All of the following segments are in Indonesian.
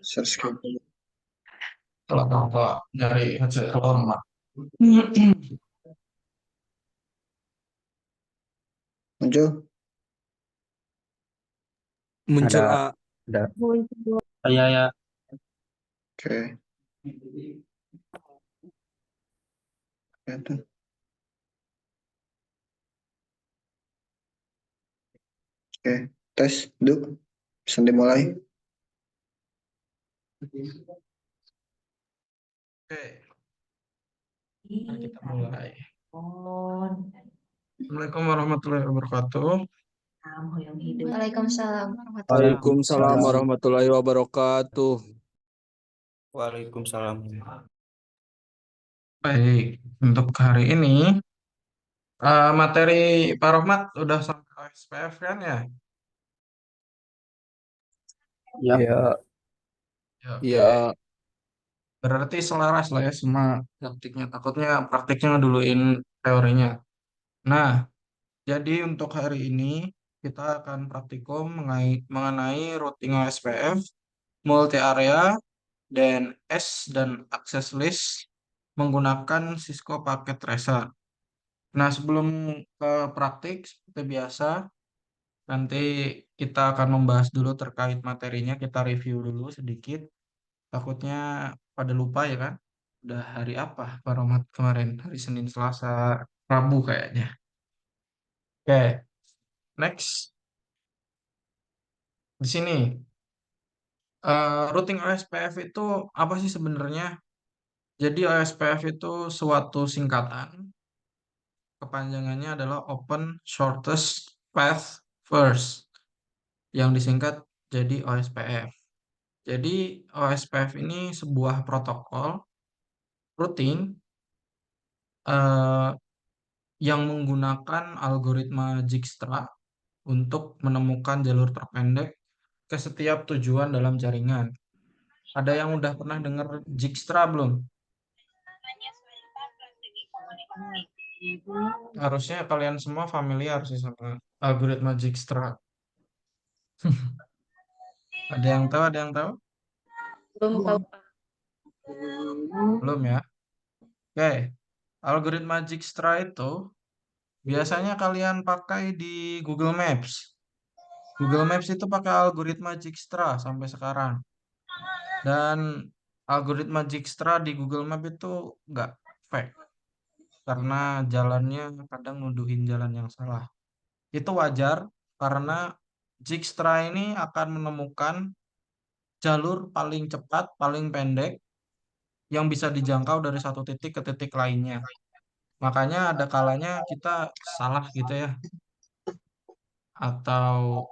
Share screen. Kalau Bapak nyari headset lama. Muncul. Muncul Ada, A. ada. Ya. Oke. Kelihatan. Oke. Tes. Duk. Bisa dimulai. Oke, mari kita mulai. Assalamualaikum warahmatullahi wabarakatuh. Waalaikumsalam warahmatullahi Waalaikumsalam warahmatullahi wabarakatuh. Waalaikumsalam. Baik, untuk hari ini materi Pak Rohmat udah sampai SPF kan ya? Ya. Ya, Ya, oke. ya. Berarti selaras lah ya sama praktiknya. Takutnya praktiknya duluin teorinya. Nah, jadi untuk hari ini kita akan praktikum mengenai routing OSPF, multi area, dan dan access list menggunakan Cisco Packet Tracer. Nah, sebelum ke praktik, seperti biasa, nanti kita akan membahas dulu terkait materinya, kita review dulu sedikit. Takutnya pada lupa ya kan? Udah hari apa Pak Romat kemarin? Hari Senin, Selasa, Rabu kayaknya. Oke, next. Di sini, routing OSPF itu apa sih sebenarnya? Jadi OSPF itu suatu singkatan, kepanjangannya adalah Open Shortest Path First, yang disingkat jadi OSPF. Jadi OSPF ini sebuah protokol routing eh, yang menggunakan algoritma Dijkstra untuk menemukan jalur terpendek ke setiap tujuan dalam jaringan. Ada yang udah pernah dengar Dijkstra belum? Harusnya kalian semua familiar sih sama algoritma Dijkstra. Ada yang tahu? Ada yang tahu? Belum tahu. Belum ya? Oke, algoritma Dijkstra itu biasanya kalian pakai di Google Maps. Google Maps itu pakai algoritma Dijkstra sampai sekarang. Dan algoritma Dijkstra di Google Maps itu nggak fake. Karena jalannya kadang nuduhin jalan yang salah. Itu wajar karena Dijkstra ini akan menemukan jalur paling cepat, paling pendek yang bisa dijangkau dari satu titik ke titik lainnya. Makanya ada kalanya kita salah gitu ya, atau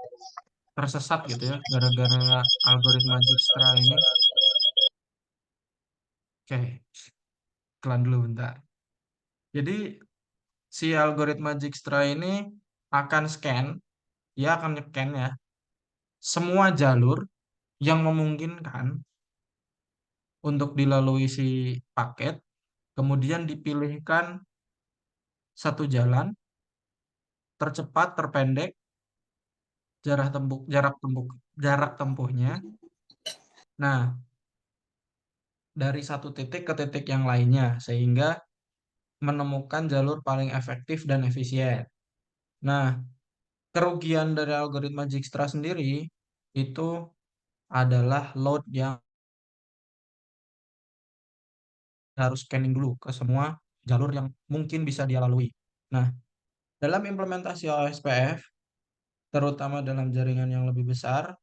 tersesat gitu ya, gara-gara algoritma Dijkstra ini. Oke, iklan dulu bentar. Jadi si algoritma Dijkstra ini akan scan, dia akan nge-scan ya, semua jalur yang memungkinkan untuk dilalui si paket, kemudian dipilihkan satu jalan tercepat, terpendek, jarak tempuhnya. Nah, dari satu titik ke titik yang lainnya sehingga menemukan jalur paling efektif dan efisien. Nah, kerugian dari algoritma Dijkstra sendiri itu adalah load yang harus scanning dulu ke semua jalur yang mungkin bisa dia lalui. Nah, dalam implementasi OSPF, terutama dalam jaringan yang lebih besar,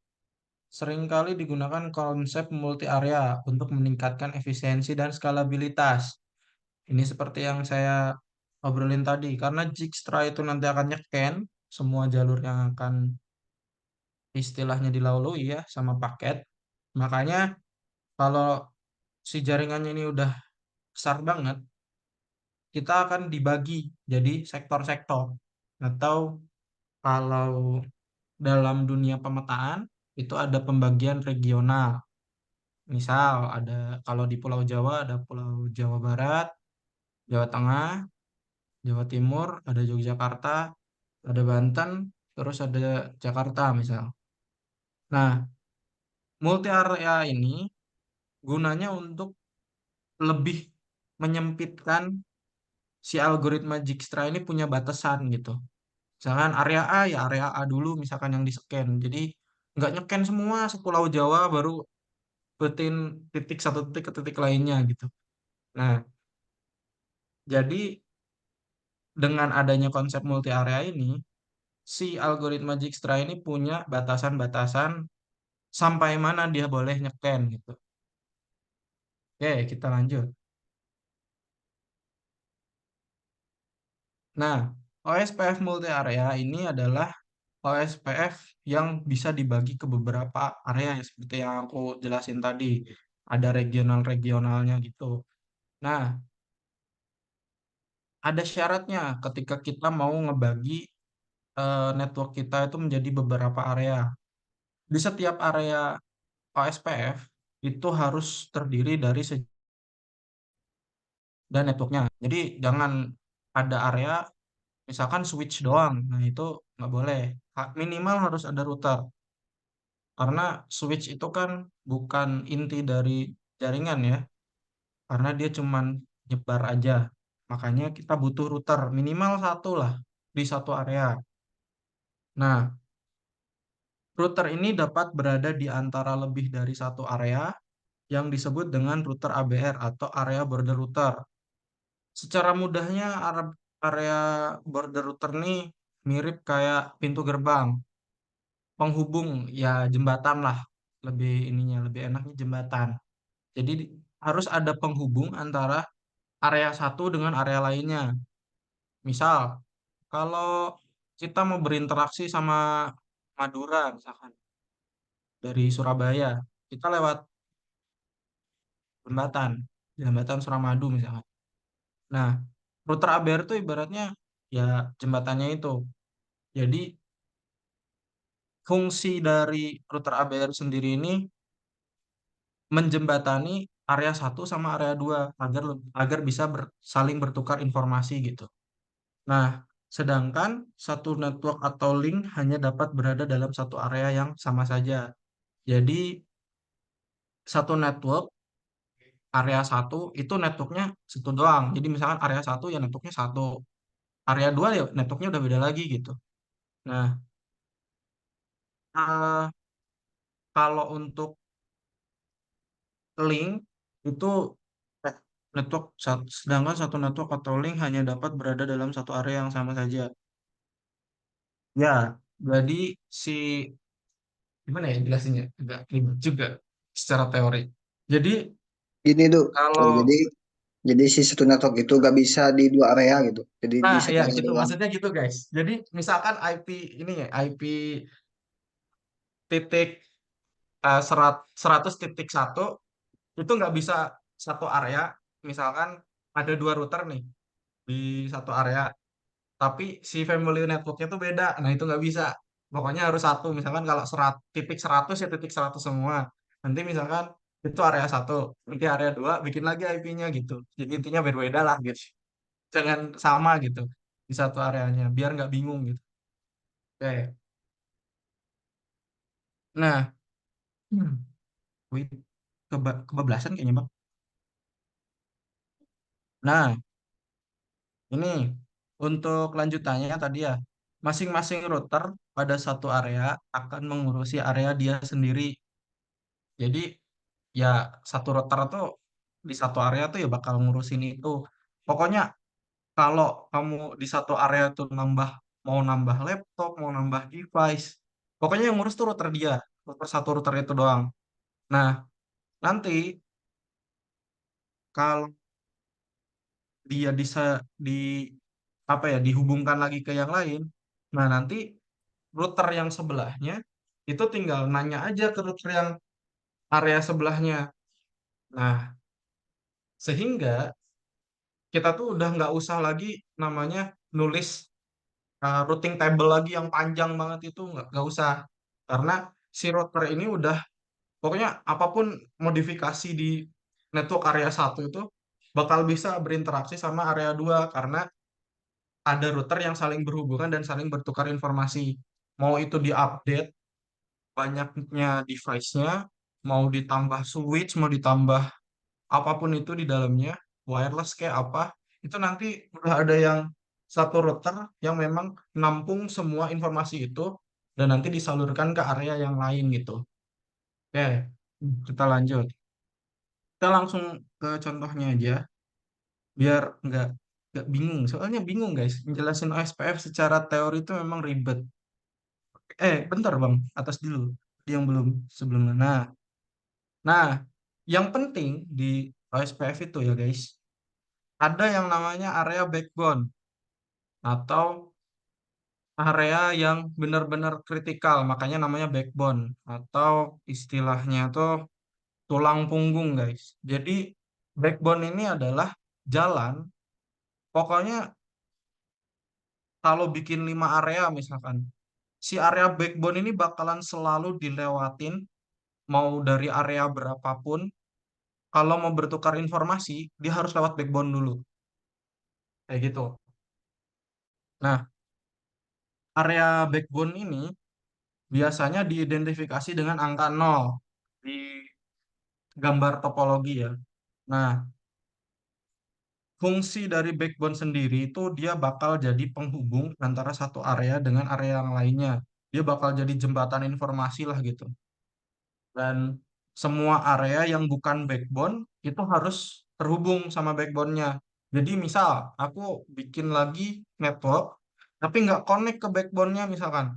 seringkali digunakan konsep multi area untuk meningkatkan efisiensi dan skalabilitas. Ini seperti yang saya obrolin tadi, karena Dijkstra itu nanti akan nyecan semua jalur yang akan istilahnya dilalui ya sama paket. Makanya kalau si jaringannya ini udah besar banget, kita akan dibagi jadi sektor-sektor. Atau kalau dalam dunia pemetaan itu ada pembagian regional. Misal ada kalau di Pulau Jawa ada Pulau Jawa Barat, Jawa Tengah, Jawa Timur, ada Yogyakarta, ada Banten, terus ada Jakarta misal. Nah, multi area ini gunanya untuk lebih menyempitkan si algoritma Dijkstra ini punya batasan gitu. Misalkan area A ya area A dulu misalkan yang di-scan. Jadi nggak nyeken semua sepulau Jawa baru betin titik satu titik ke titik lainnya gitu. Nah, jadi dengan adanya konsep multi area ini, si algoritma Dijkstra ini punya batasan-batasan sampai mana dia boleh nyeken gitu. Oke, kita lanjut. Nah, OSPF multi area ini adalah OSPF yang bisa dibagi ke beberapa area ya, seperti yang aku jelasin tadi. Ada regional-regionalnya gitu. Nah, ada syaratnya ketika kita mau ngebagi network kita itu menjadi beberapa area. Di setiap area OSPF itu harus terdiri dari dan networknya. Jadi jangan ada area misalkan switch doang. Nah, itu nggak boleh. Minimal harus ada router. Karena switch itu kan bukan inti dari jaringan ya. Karena dia cuman nyebar aja. Makanya kita butuh router minimal satu lah di satu area. Nah, router ini dapat berada di antara lebih dari satu area yang disebut dengan router ABR atau area border router. Secara mudahnya area border router ini mirip kayak pintu gerbang, penghubung ya jembatan lah. Lebih ininya, lebih enaknya jembatan. Jadi harus ada penghubung antara area satu dengan area lainnya. Misal, kalau kita mau berinteraksi sama Madura misalkan dari Surabaya, kita lewat jembatan, jembatan Suramadu misalkan. Nah, router ABR itu ibaratnya ya jembatannya itu. Jadi fungsi dari router ABR sendiri ini menjembatani area satu sama area 2 agar bisa saling bertukar informasi gitu. Nah, sedangkan satu network atau link hanya dapat berada dalam satu area yang sama saja. Jadi satu network area satu itu networknya satu doang. Jadi misalkan area satu ya networknya satu. Area 2 ya networknya udah beda lagi gitu. Nah, eh, kalau untuk link itu eh, network sedangkan satu network atau link hanya dapat berada dalam satu area yang sama saja. Ya, jadi si gimana ya jelasinnya? Agak ribet juga secara teori. Jadi Gini tuh, kalau jadi si satu network itu gak bisa di dua area gitu. Jadi di nah satu ya area gitu doang. maksudnya gitu guys. Jadi misalkan IP ini ya IP titik 100.1 itu nggak bisa satu area. Misalkan ada dua router nih di satu area, tapi si family networknya tuh beda. Nah itu nggak bisa. Pokoknya harus satu. Misalkan kalau titik 100 ya titik 100 semua. Nanti misalkan itu area satu, nanti area dua bikin lagi IP-nya gitu. Jadi intinya beda-beda lah gitu. Jangan sama gitu di satu areanya, biar nggak bingung gitu. Oke. Nah, hmm. Wih, kebablasan kayaknya bang. Nah, ini untuk lanjutannya tadi ya, masing-masing router pada satu area akan mengurusi area dia sendiri. Jadi ya satu router tuh di satu area tuh ya bakal ngurusin itu. Pokoknya kalau kamu di satu area tuh mau nambah laptop, mau nambah device, pokoknya yang ngurus tuh router dia, router satu router itu doang. Nah, nanti kalau dia bisa di apa ya dihubungkan lagi ke yang lain, nah nanti router yang sebelahnya itu tinggal nanya aja ke router yang area sebelahnya. Nah, sehingga kita tuh udah nggak usah lagi namanya nulis routing table lagi yang panjang banget itu nggak usah. Karena si router ini udah pokoknya apapun modifikasi di network area satu itu bakal bisa berinteraksi sama area 2 karena ada router yang saling berhubungan dan saling bertukar informasi. Mau itu diupdate banyaknya device-nya, mau ditambah switch, mau ditambah apapun itu di dalamnya, wireless kayak apa, itu nanti udah ada yang satu router yang memang nampung semua informasi itu dan nanti disalurkan ke area yang lain gitu. Oke, kita lanjut. Kita langsung ke contohnya aja, biar nggak bingung. Soalnya bingung guys, menjelasin OSPF secara teori itu memang ribet. Bentar bang, atas dulu. Yang belum sebelumnya. Nah, yang penting di OSPF itu ya guys, ada yang namanya area backbone atau area yang benar-benar kritikal, makanya namanya backbone atau istilahnya tuh tulang punggung guys. Jadi backbone ini adalah jalan, pokoknya kalau bikin 5 area misalkan, si area backbone ini bakalan selalu dilewatin mau dari area berapapun. Kalau mau bertukar informasi, dia harus lewat backbone dulu. Kayak gitu. Nah, area backbone ini biasanya diidentifikasi dengan angka 0 di gambar topologi ya. Nah, fungsi dari backbone sendiri itu dia bakal jadi penghubung antara satu area dengan area yang lainnya. Dia bakal jadi jembatan informasi lah gitu. Dan semua area yang bukan backbone itu harus terhubung sama backbone-nya. Jadi misal aku bikin lagi network tapi nggak connect ke backbone-nya misalkan,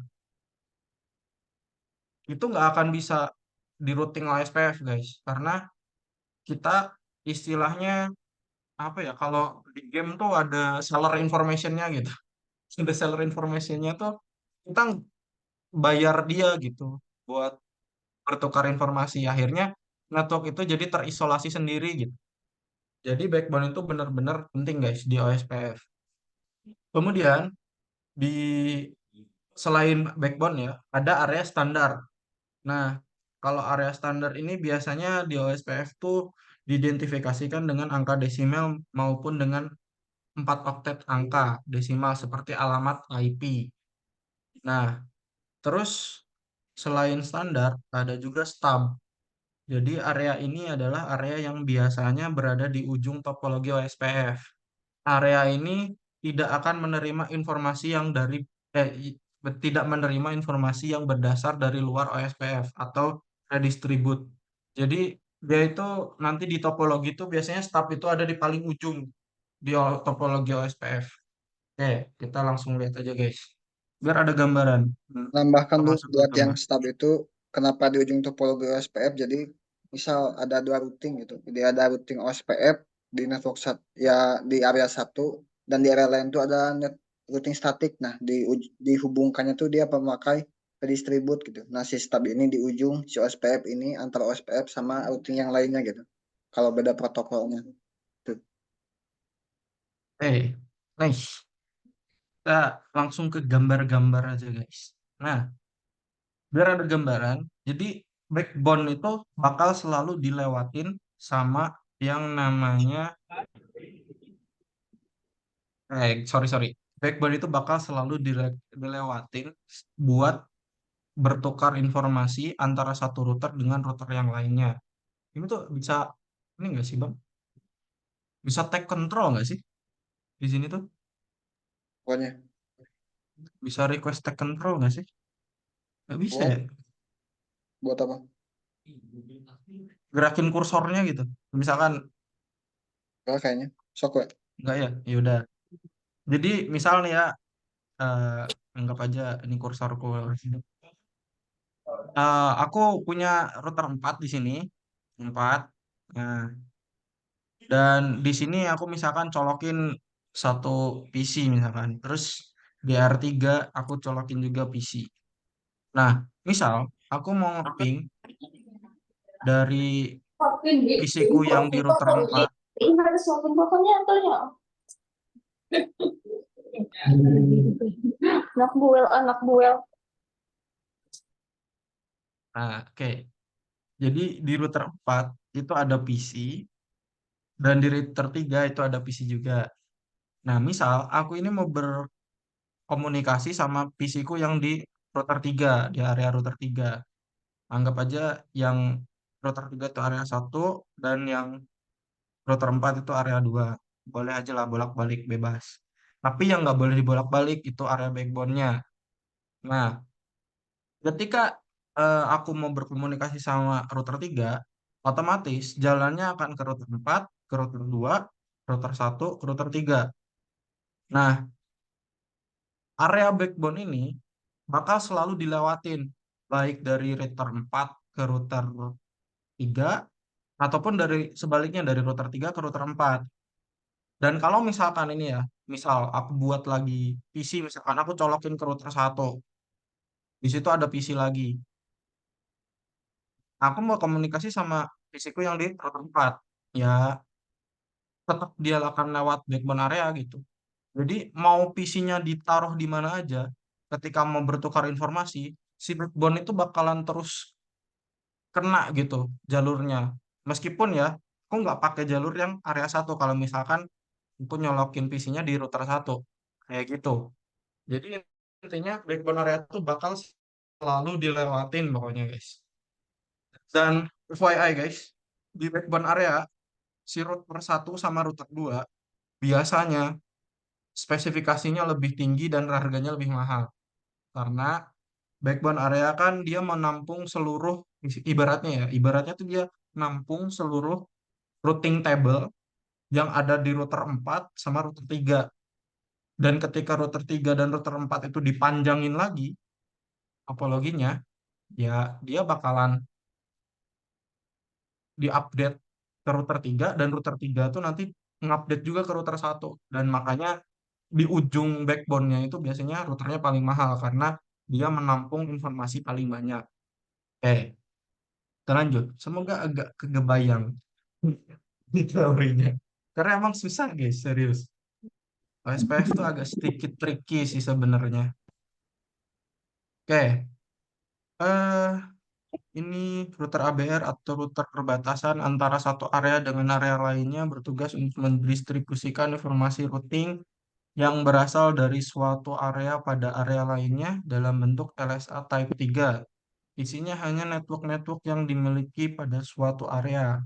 itu nggak akan bisa di routing OSPF guys, karena kita istilahnya apa ya, kalau di game tuh ada seller information-nya gitu. Ada seller information-nya tuh kita bayar dia gitu buat bertukar informasi. Akhirnya network itu jadi terisolasi sendiri gitu. Jadi backbone itu benar-benar penting guys di OSPF. Kemudian di selain backbone ya, ada area standar. Nah, kalau area standar ini biasanya di OSPF tuh diidentifikasikan dengan angka desimal maupun dengan 4 oktet angka desimal seperti alamat IP. Nah, terus selain standar ada juga stub. Jadi area ini adalah area yang biasanya berada di ujung topologi OSPF. Area ini tidak akan menerima informasi yang tidak menerima informasi yang berdasar dari luar OSPF atau redistribute. Jadi dia itu nanti di topologi itu biasanya stub itu ada di paling ujung di topologi OSPF. Oke, kita langsung lihat aja guys. Biar ada gambaran. Nambahkan Kita dulu masuk ke buat yang gambar. stub itu kenapa di ujung topologi OSPF. Jadi misal ada dua routing gitu. Jadi ada routing OSPF di network ya di area satu dan di area lain tuh ada routing statik. Nah, dihubungkannya tuh dia pemakai redistribute gitu. Nah, si stub ini di ujung si OSPF ini antara OSPF sama routing yang lainnya gitu. Kalau beda protokolnya. Tuh. Nice. Kita langsung ke gambar-gambar aja guys. Nah, biar ada gambaran, jadi backbone itu bakal selalu dilewatin sama yang namanya sorry. Backbone itu bakal selalu dilewatin buat bertukar informasi antara satu router dengan router yang lainnya. Ini tuh bisa, ini nggak sih Bang? Bisa take control nggak sih di sini tuh? Pokoknya Bisa request take control nggak sih? Nggak bisa ya? buat apa? Gerakin kursornya gitu. Misalkan Enggak kayaknya. Sok we. nggak ya? Ya udah. Jadi misal nih ya, anggap aja ini kursorku. Aku punya router 4 di sini, 4. Nah, dan di sini aku misalkan colokin satu PC misalkan. Terus di R3 aku colokin juga PC. Nah, misal aku mau ngeping dari PC ku yang di router 4. Ini ada suapin pokoknya antarnya. Anak buel. Nah, oke. Jadi di router 4 itu ada PC dan di router 3 itu ada PC juga. Nah, misal aku ini mau berkomunikasi sama PC ku yang di router 3, di area router 3. Anggap aja yang router 3 itu area 1 dan yang router 4 itu area 2. Boleh aja lah bolak-balik bebas. Tapi yang nggak boleh dibolak-balik itu area backbone-nya. Nah, ketika aku mau berkomunikasi sama router 3, otomatis jalannya akan ke router 4, ke router 2, router 1, ke router 3. Nah, area backbone ini bakal selalu dilewatin, baik dari router 4 ke router 3, ataupun dari sebaliknya dari router 3 ke router 4. Dan kalau misalkan ini ya, misal aku buat lagi PC, misalkan aku colokin ke router 1, di situ ada PC lagi. Aku mau komunikasi sama PC ku yang di router 4. Ya, tetap dia akan lewat backbone area gitu. Jadi mau PC-nya ditaruh di mana aja, ketika mau bertukar informasi, si backbone itu bakalan terus kena gitu jalurnya. Meskipun ya, aku nggak pakai jalur yang area 1 kalau misalkan aku nyolokin PC-nya di router 1. Kayak gitu. Jadi intinya backbone area itu bakal selalu dilewatin pokoknya guys. Dan FYI guys, di backbone area, si router 1 sama router 2 biasanya spesifikasinya lebih tinggi dan harganya lebih mahal. Karena backbone area kan dia menampung seluruh, ibaratnya tuh dia nampung seluruh routing table yang ada di router 4 sama router 3. Dan ketika router 3 dan router 4 itu dipanjangin lagi topologinya, ya dia bakalan diupdate ke router 3 dan router 3 tuh nanti ngupdate juga ke router 1. Dan makanya di ujung backbone-nya itu biasanya routernya paling mahal karena dia menampung informasi paling banyak. Oke, kita lanjut. Semoga agak kegebayang di teorinya. Karena emang susah guys, serius. OSPF tuh agak sedikit tricky sih sebenarnya. Oke, eh ini router ABR atau router perbatasan antara satu area dengan area lainnya bertugas untuk mendistribusikan informasi routing yang berasal dari suatu area pada area lainnya dalam bentuk LSA Type 3. Isinya hanya network-network yang dimiliki pada suatu area.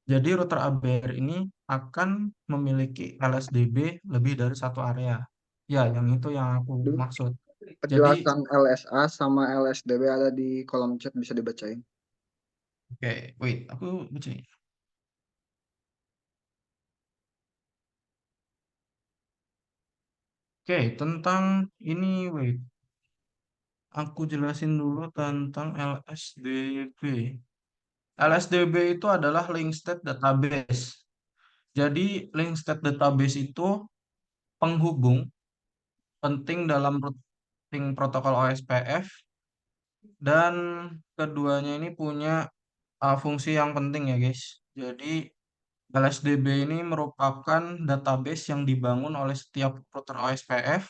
Jadi router ABR ini akan memiliki LSDB lebih dari satu area. Ya, yang itu yang aku Aduh, maksud. Jadi, penjelasan LSA sama LSDB ada di kolom chat, bisa dibacain. oke, wait, aku baca. Oke, tentang ini, wait, aku jelasin dulu tentang LSDB. LSDB itu adalah Link State Database. Jadi, Link State Database itu penghubung penting dalam routing protokol OSPF, dan keduanya ini punya fungsi yang penting ya guys. Jadi LSDB ini merupakan database yang dibangun oleh setiap router OSPF,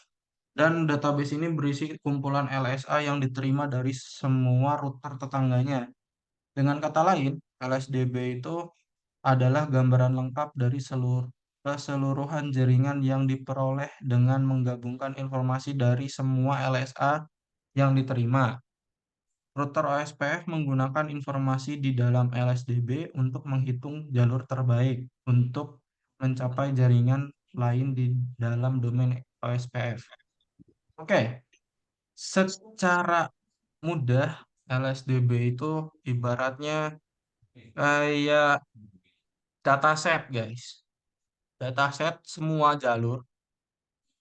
dan database ini berisi kumpulan LSA yang diterima dari semua router tetangganya. Dengan kata lain, LSDB itu adalah gambaran lengkap dari keseluruhan jaringan yang diperoleh dengan menggabungkan informasi dari semua LSA yang diterima. Router OSPF menggunakan informasi di dalam LSDB untuk menghitung jalur terbaik untuk mencapai jaringan lain di dalam domain OSPF. Oke, secara mudah LSDB itu ibaratnya kayak dataset, guys. Dataset semua jalur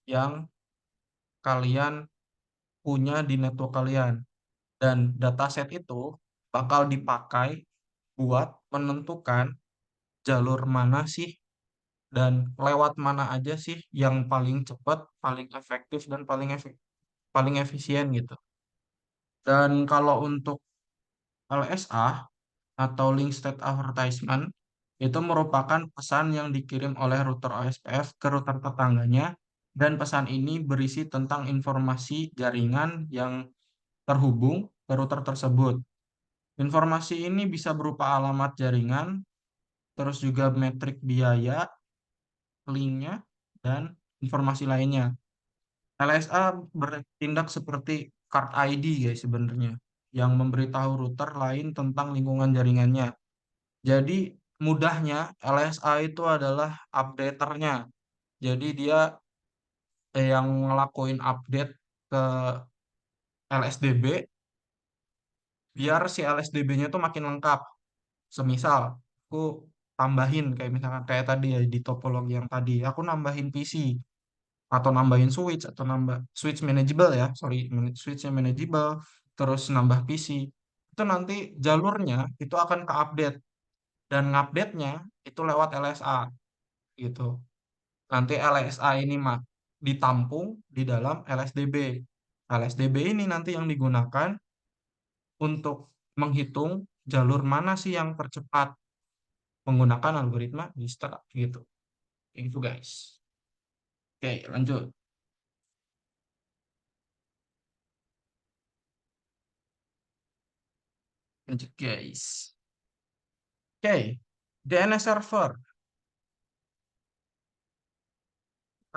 yang kalian punya di network kalian. Dan dataset itu bakal dipakai buat menentukan jalur mana sih dan lewat mana aja sih yang paling cepat, paling efektif, dan paling efisien gitu. Dan kalau untuk LSA atau Link State Advertisement itu merupakan pesan yang dikirim oleh router OSPF ke router tetangganya, dan pesan ini berisi tentang informasi jaringan yang terhubung ke router tersebut. Informasi ini bisa berupa alamat jaringan, terus juga metrik biaya, linknya, dan informasi lainnya. LSA bertindak seperti card ID guys sebenarnya. yang memberitahu router lain tentang lingkungan jaringannya. Jadi mudahnya LSA itu adalah updaternya. Jadi dia yang ngelakuin update ke LSDB biar si LSDB-nya tuh makin lengkap. Semisal aku tambahin kayak misalkan kayak tadi ya di topologi yang tadi, aku nambahin PC atau nambahin switch atau nambah switch manageable ya, sorry, switchnya manageable, terus nambah PC. Itu nanti jalurnya itu akan ke-update dan ngupdate-nya itu lewat LSA gitu. Nanti LSA ini mah ditampung di dalam LSDB. LSDB ini nanti yang digunakan untuk menghitung jalur mana sih yang tercepat menggunakan algoritma Dijkstra gitu. Itu guys. Oke, lanjut. Lanjut guys. Oke, DNS server.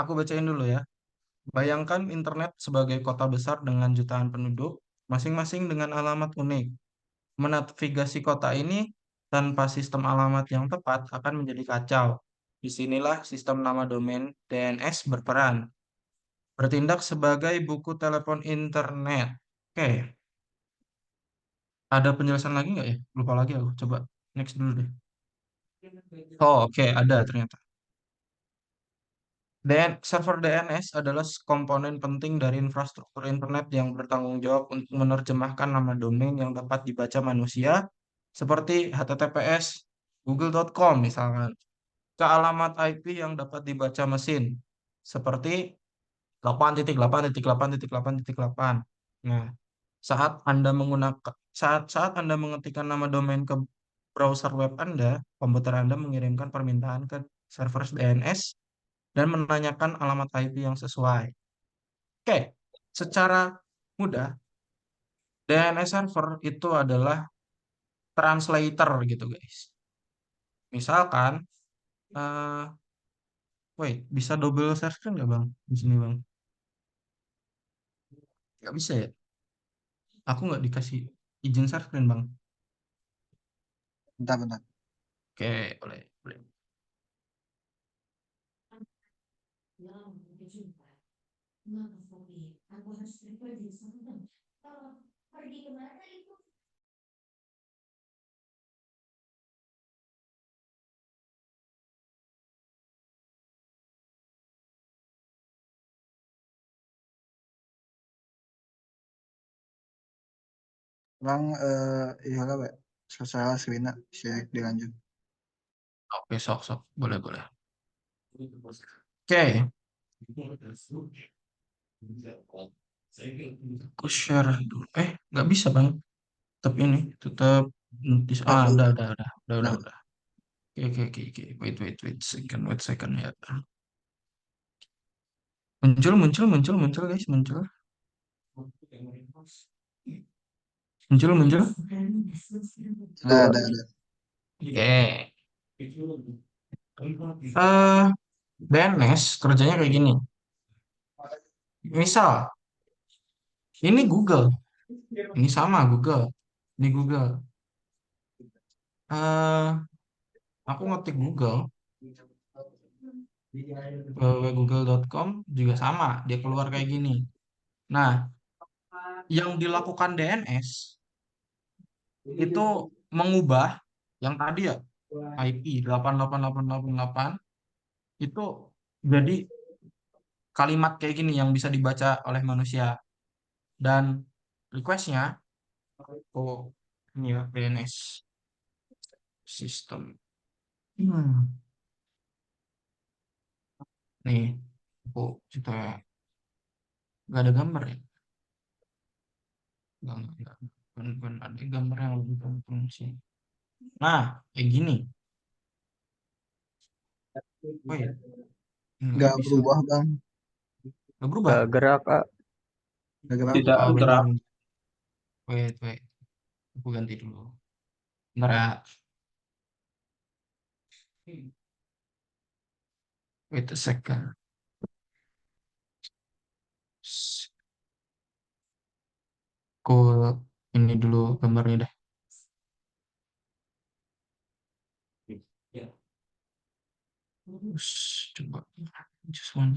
Aku bacain dulu ya. Bayangkan internet sebagai kota besar dengan jutaan penduduk, masing-masing dengan alamat unik. Menavigasi kota ini tanpa sistem alamat yang tepat akan menjadi kacau. Disinilah sistem nama domain DNS berperan. Bertindak sebagai buku telepon internet. Oke, ada penjelasan lagi nggak ya? Lupa lagi aku. Coba next dulu deh. Oh, oke, ada ternyata. Server DNS adalah komponen penting dari infrastruktur internet yang bertanggung jawab untuk menerjemahkan nama domain yang dapat dibaca manusia, seperti HTTPS, google.com misalkan, ke alamat IP yang dapat dibaca mesin, seperti 8.8.8.8.8. Nah, saat Anda mengetikkan nama domain ke browser web Anda, komputer Anda mengirimkan permintaan ke server DNS dan menanyakan alamat IP yang sesuai. Oke, secara mudah, DNS server itu adalah translator gitu guys. Misalkan, eh wait, bisa double share screen nggak bang? Di sini bang? Nggak bisa ya? Aku nggak dikasih izin share screen bang. Bentar-bentar. Oke, boleh, boleh. Bang, iya lah, Pak. Selesai Swina, siap dilanjut. Oke, sok-sok. Boleh, boleh. Oke. Aku share dulu. Nggak bisa bang. Tetap ini, tetap notis. Oh, Udah. Oke. Wait second ya. Muncul guys, muncul. Muncul. ada. Oke. DNS kerjanya kayak gini. Misal, ini Google. Ini sama Google. Ini Google. eh aku ngetik Google, www.google.com juga sama. Dia keluar kayak gini. Nah, yang dilakukan DNS itu mengubah yang tadi ya IP 88888 itu jadi kalimat kayak gini yang bisa dibaca oleh manusia dan requestnya ini ya DNS sistem. Nih aku kita nggak ada gambar ya, nggak bukan ada gambar yang lebih penting sih. Nah kayak gini. Oh ya, nggak Nggak bisa. berubah, Bang. Nggak berubah. Gak gerak, Kak. Nggak gerak. Tidak Oh, gerak. bentar. Wait. Aku ganti dulu. Bentar ya. Wait a second. Cool. ini dulu gambarnya deh. Terus coba just one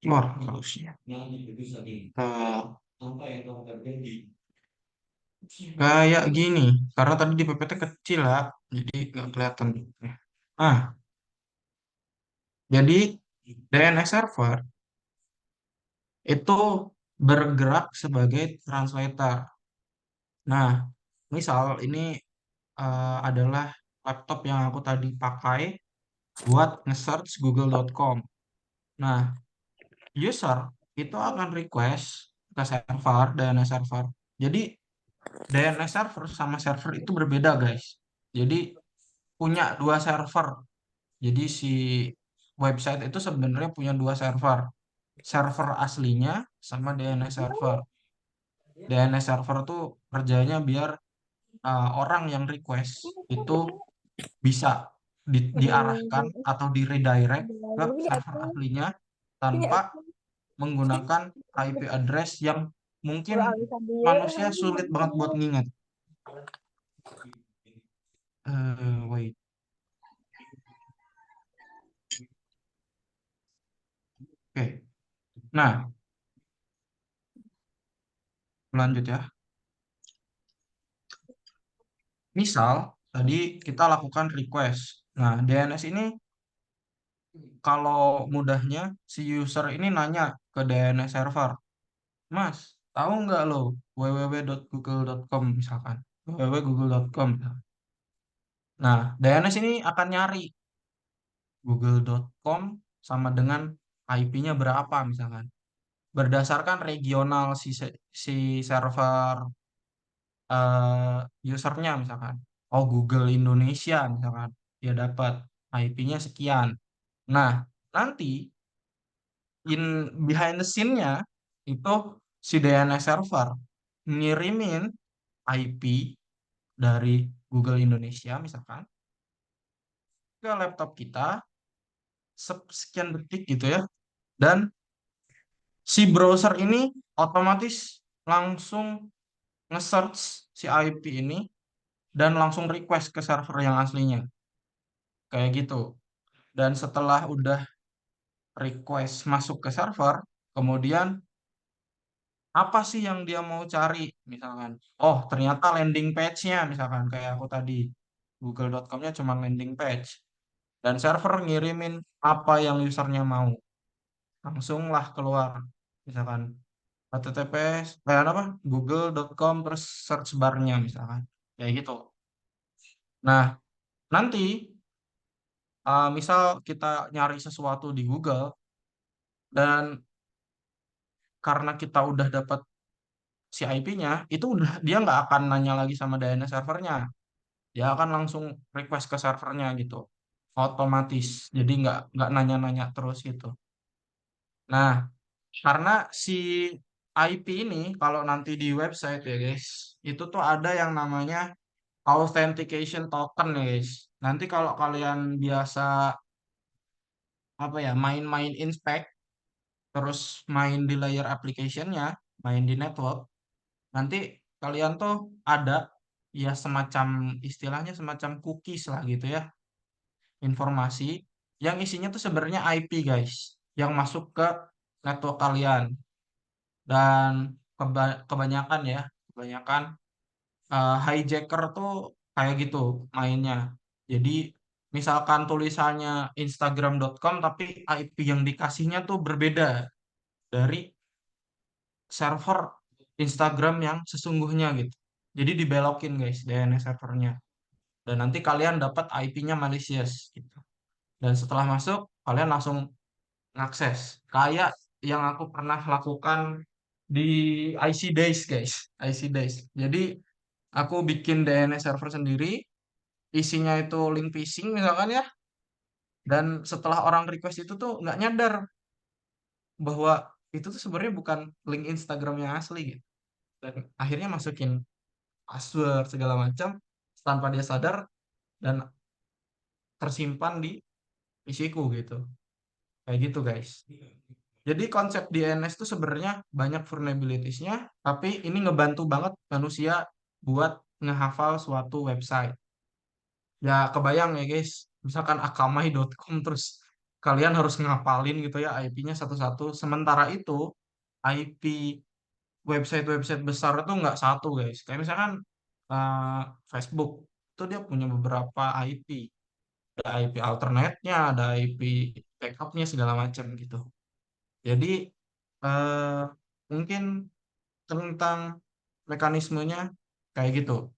keluar harusnya. Kayak gini, karena tadi di PPT kecil ya, jadi nggak kelihatan. Ah, jadi DNS server itu bergerak sebagai translator. Nah, misal ini adalah laptop yang aku tadi pakai buat nge-search google.com. Nah, user itu akan request ke server, DNS server. Jadi, DNS server sama server itu berbeda, guys. Jadi, punya dua server. Jadi, si website itu sebenarnya punya dua server. Server aslinya sama DNS server. DNS server tuh kerjanya biar orang yang request itu bisa diarahkan atau di redirect ke server aslinya tanpa menggunakan IP address yang mungkin manusia sulit banget buat nginget. Wait. Oke. Nah, lanjut ya. Misal tadi kita lakukan request. Nah, DNS ini kalau mudahnya si user ini nanya ke DNS server, Mas, tahu nggak lo www.google.com misalkan, www.google.com. Nah, DNS ini akan nyari google.com sama dengan IP-nya berapa misalkan. Berdasarkan regional si server usernya misalkan. Oh, Google Indonesia misalkan. Dia dapat IP-nya sekian. Nah, nanti behind the scene-nya itu si DNS server ngirimin IP dari Google Indonesia misalkan ke laptop kita sekian detik gitu ya. Dan si browser ini otomatis langsung nge-search si IP ini dan langsung request ke server yang aslinya. Kayak gitu. Dan setelah udah request masuk ke server, kemudian apa sih yang dia mau cari? Misalkan, oh ternyata landing page-nya, misalkan kayak aku tadi, google.com-nya cuma landing page. Dan server ngirimin apa yang usernya mau. Langsunglah keluar. Misalkan, https, kayak apa? google.com terus search bar-nya misalkan. Kayak gitu. Nah, nanti misal kita nyari sesuatu di Google, dan karena kita udah dapat si IP-nya, itu udah dia nggak akan nanya lagi sama DNS servernya. Dia akan langsung request ke servernya gitu. Otomatis. Jadi nggak nanya-nanya terus gitu. Nah, karena si IP ini kalau nanti di website ya guys, itu tuh ada yang namanya authentication token ya guys. Nanti kalau kalian biasa apa ya main-main inspect terus main di layer application-nya, main di network, nanti kalian tuh ada ya semacam istilahnya semacam cookies lah gitu ya, informasi yang isinya tuh sebenarnya IP guys, yang masuk ke network kalian. Dan kebanyakan ya, kebanyakan hijacker tuh kayak gitu mainnya. Jadi misalkan tulisannya instagram.com tapi IP yang dikasihnya tuh berbeda dari server Instagram yang sesungguhnya gitu. Jadi dibelokin guys DNS servernya. Dan nanti kalian dapat IP-nya malicious gitu. Dan setelah masuk kalian langsung ngakses. Kayak yang aku pernah lakukan di IC Days guys. IC Days. Jadi aku bikin DNS server sendiri, isinya itu link phishing misalkan ya. Dan setelah orang request itu tuh nggak nyadar bahwa itu tuh sebenarnya bukan link Instagram yang asli gitu. Dan akhirnya masukin password segala macam tanpa dia sadar dan tersimpan di PC-ku gitu. Kayak gitu guys. Jadi konsep DNS itu sebenarnya banyak vulnerabilities-nya, tapi ini ngebantu banget manusia buat ngehafal suatu website. Ya kebayang ya guys, misalkan akamai.com terus kalian harus ngapalin gitu ya IP-nya satu-satu. Sementara itu IP website-website besar itu nggak satu guys. Kayak misalkan eh, Facebook itu dia punya beberapa IP. Ada IP alternate-nya, ada IP backup-nya segala macam gitu. Jadi eh, mungkin tentang mekanismenya kayak gitu.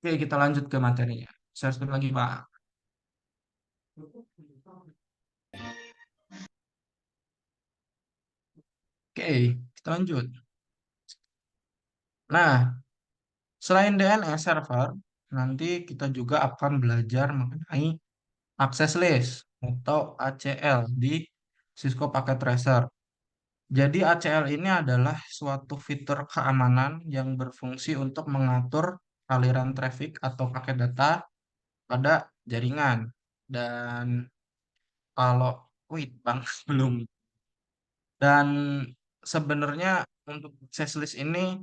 Oke, kita lanjut ke materinya. Saya skip lagi, Pak. Oke, kita lanjut. Nah, selain DNS server, nanti kita juga akan belajar mengenai access list atau ACL di Cisco Packet Tracer. Jadi ACL ini adalah suatu fitur keamanan yang berfungsi untuk mengatur aliran traffic atau paket data pada jaringan. Dan kalau, wait bang, belum. Dan sebenarnya untuk access list ini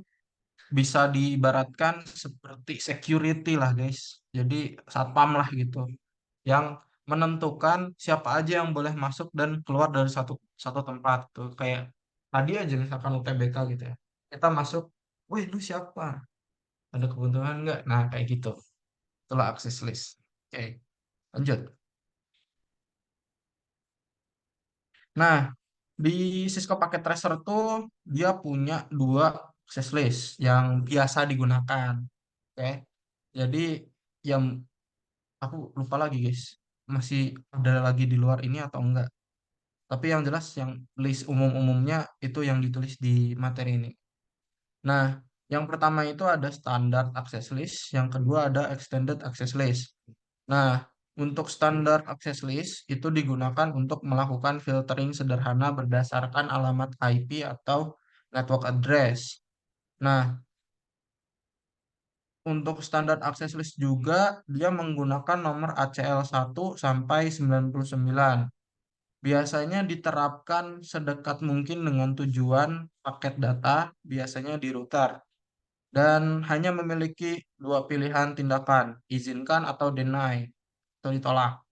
bisa diibaratkan seperti security lah guys. Jadi satpam lah gitu. Yang menentukan siapa aja yang boleh masuk dan keluar dari satu satu tempat tuh. Kayak tadi aja misalkan UTBK gitu ya. Kita masuk, wih lu siapa? Ada kebutuhan nggak? Nah kayak gitu. Itulah access list. Oke, lanjut. Nah, di Cisco Packet Tracer tuh dia punya dua access list yang biasa digunakan. Oke. Jadi yang aku lupa lagi guys, masih ada lagi di luar ini atau enggak. Tapi yang jelas yang list umum-umumnya itu yang ditulis di materi ini. Nah, yang pertama itu ada standard access list, yang kedua ada extended access list. Nah, untuk standar access list itu digunakan untuk melakukan filtering sederhana berdasarkan alamat IP atau network address. Nah, untuk standar access list juga dia menggunakan nomor ACL 1 sampai 99. Biasanya diterapkan sedekat mungkin dengan tujuan paket data, biasanya di router, dan hanya memiliki dua pilihan tindakan, izinkan atau deny, atau ditolak.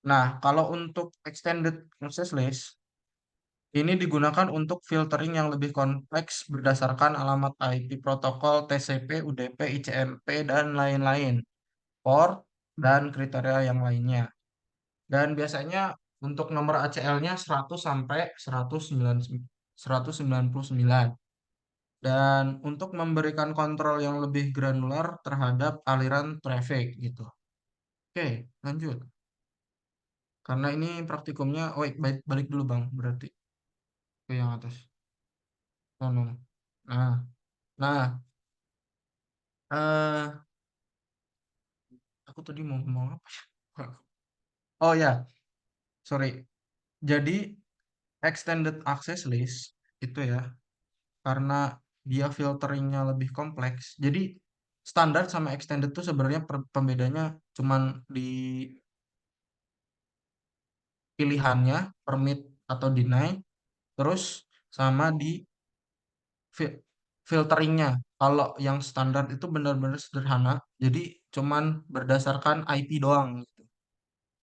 Nah, kalau untuk extended access list, ini digunakan untuk filtering yang lebih kompleks berdasarkan alamat IP protokol TCP, UDP, ICMP, dan lain-lain, port, dan kriteria yang lainnya. Dan biasanya untuk nomor ACL-nya 100 sampai 199. Dan untuk memberikan kontrol yang lebih granular terhadap aliran traffic gitu. Oke, lanjut. Karena ini praktikumnya, oh balik dulu Bang, berarti ke yang atas. Oh, no, no. Nah, nah, eh aku tadi mau ngomong apa ya? Oh ya, sorry. Jadi extended access list itu ya, karena dia filteringnya lebih kompleks. Jadi standar sama extended tuh sebenarnya pembedanya cuman di pilihannya, permit atau deny, terus sama di fi- filteringnya. Kalau yang standar itu benar-benar sederhana, jadi cuman berdasarkan IP doang gitu.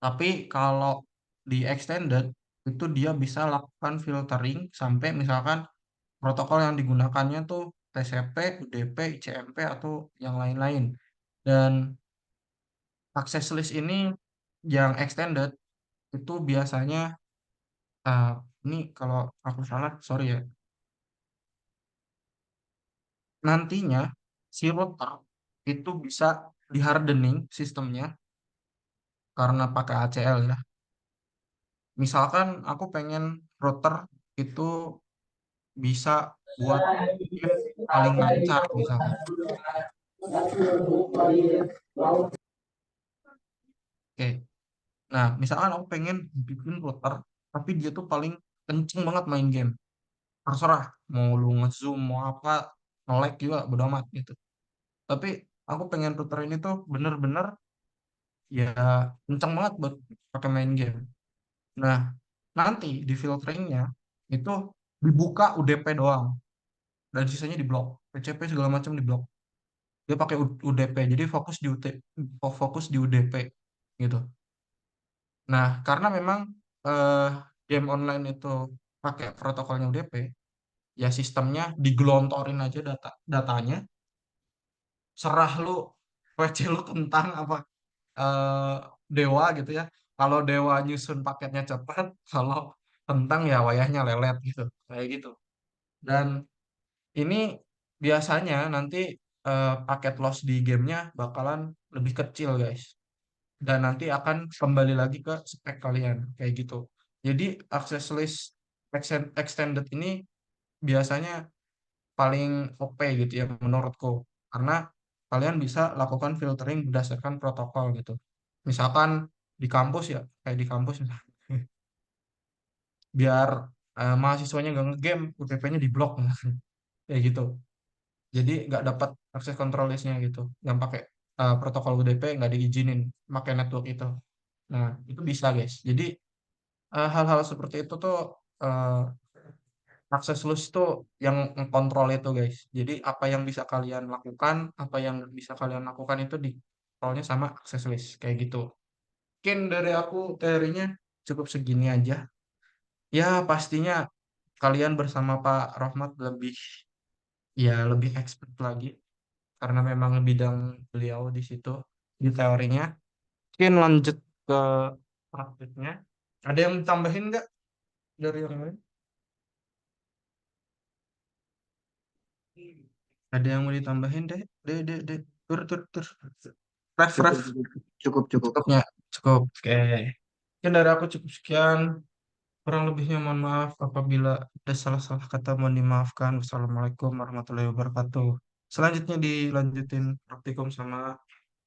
Tapi kalau di extended itu dia bisa lakukan filtering sampai misalkan protokol yang digunakannya tuh TCP, UDP, ICMP atau yang lain-lain. Dan access list ini yang extended itu biasanya eh, ini kalau aku salah sorry ya. Nantinya si router itu bisa di hardening sistemnya karena pakai ACL ya. Misalkan aku pengen router itu bisa buat game paling lancar misalkan. Oke. Nah, misalkan aku pengen bikin router tapi dia tuh paling kenceng banget main game. Terserah mau lu nge-zoom mau apa nge-lag juga bodo amat gitu. Tapi aku pengen router ini tuh bener-bener ya kenceng banget buat pakai main game. Nah, nanti di filteringnya itu dibuka UDP doang dan sisanya diblok. PCP segala macam diblok. Dia pakai UDP, jadi fokus di UDP gitu. Nah, karena memang eh, game online itu pakai protokolnya UDP, ya sistemnya digelontorin aja datanya, serah lu PC lu tentang apa eh, dewa gitu ya. Kalau dewa nyusun paketnya cepat, kalau tentang ya wayahnya lelet gitu, kayak gitu. Dan ini biasanya nanti paket loss di gamenya bakalan lebih kecil guys. Dan nanti akan kembali lagi ke spek kalian kayak gitu. Jadi access list extended ini biasanya paling OP gitu ya menurutku, karena kalian bisa lakukan filtering berdasarkan protokol gitu. Misalkan di kampus ya, kayak di kampus biar mahasiswanya nggak ngegame, UTP-nya diblok kayak gitu. Jadi nggak dapat akses control list-nya gitu. Yang pakai protokol UDP nggak diizinin pakai network itu. Nah, itu bisa guys. Jadi hal-hal seperti itu tuh eh, akses list tuh yang kontrol itu guys. Jadi apa yang bisa kalian lakukan, apa yang nggak bisa kalian lakukan itu dikontrolnya sama akses list kayak gitu. Mungkin dari aku teorinya cukup segini aja. Ya pastinya kalian bersama Pak Rohmat lebih expert lagi karena memang bidang beliau di situ di teorinya. Mungkin lanjut ke praktiknya. Ada yang tambahin nggak dari yang lain? Ada yang mau ditambahin deh? Deh. Tur. Cukup, Ref. cukup, cukup, cukup. Cukupnya. Cukup. Oke. Mungkin dari aku cukup sekian. Kurang lebihnya mohon maaf apabila ada salah-salah kata mohon dimaafkan. Wassalamualaikum warahmatullahi wabarakatuh. Selanjutnya dilanjutin praktikum sama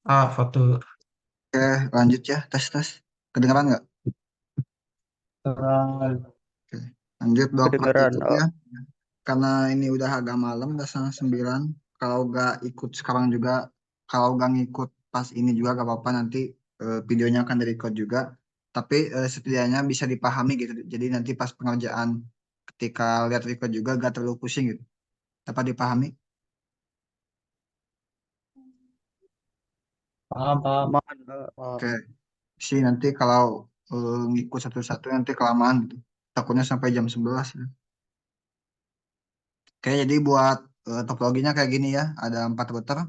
Fatur. Oke, lanjut ya, tes. Kedengeran nggak? Oke. Lanjut blok Kedengeran. praktikum ya. Karena ini udah agak malam, udah setengah 9. Kalau nggak ikut sekarang juga, kalau nggak ngikut pas ini juga gak apa-apa, nanti videonya akan di-record juga. Tapi setidaknya bisa dipahami gitu. Jadi nanti pas pengerjaan ketika lihat record juga gak terlalu pusing gitu. Dapat dipahami? Paham, paham. Oke. Sih nanti kalau ngikut satu-satu nanti kelamaan gitu. Takutnya sampai jam 11 ya. Oke, jadi buat topologinya kayak gini ya. Ada 4 router.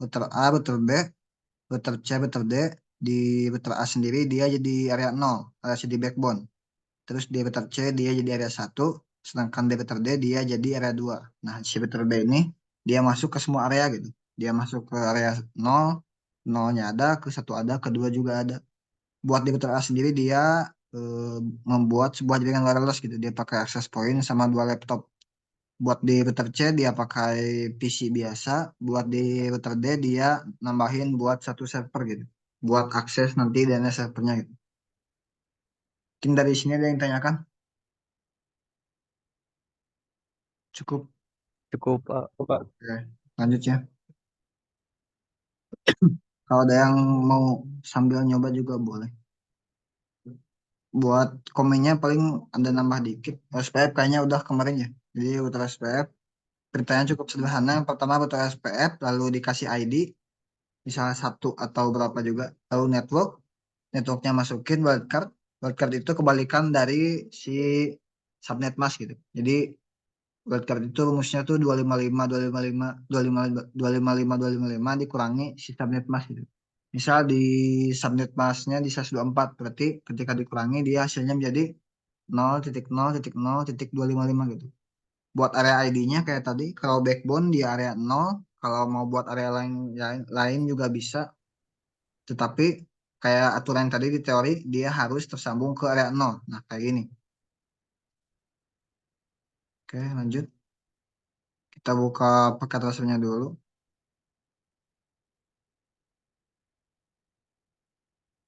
Router A, router B, router C, router D. Di router A sendiri dia jadi area 0, area CD backbone. Terus di router C dia jadi area 1, sedangkan di router D dia jadi area 2. Nah, si router B ini dia masuk ke semua area gitu. Dia masuk ke area 0, 0-nya ada, ke 1 ada, ke 2 juga ada. Buat di router A sendiri dia membuat sebuah jaringan wireless gitu. Dia pakai access point sama 2 laptop. Buat di router C dia pakai PC biasa. Buat di router D dia nambahin buat satu server gitu. Buat akses nanti DNS servernya gitu. Mungkin dari sini ada yang tanyakan? Cukup. Cukup, Pak. Oke, lanjut ya. Kalau ada yang mau sambil nyoba juga boleh. Buat komennya paling ada nambah dikit. SPF kayaknya udah kemarin ya. Jadi router SPF ceritanya cukup sederhana. Yang pertama router SPF lalu dikasih ID. Misalnya satu atau berapa juga. Lalu networknya masukin wildcard. Wildcard itu kebalikan dari si subnet mask gitu. Jadi wildcard itu rumusnya tuh 255 255 dikurangi si subnet mask gitu. Misal di subnet masknya di 124, berarti ketika dikurangi dia hasilnya menjadi 0.0.0.255 gitu. Buat area ID-nya kayak tadi, kalau backbone di area 0, kalau mau buat area lain juga bisa, tetapi kayak aturan yang tadi di teori dia harus tersambung ke area 0. Nah, kayak gini. Oke, lanjut. Kita buka paket rasternya dulu.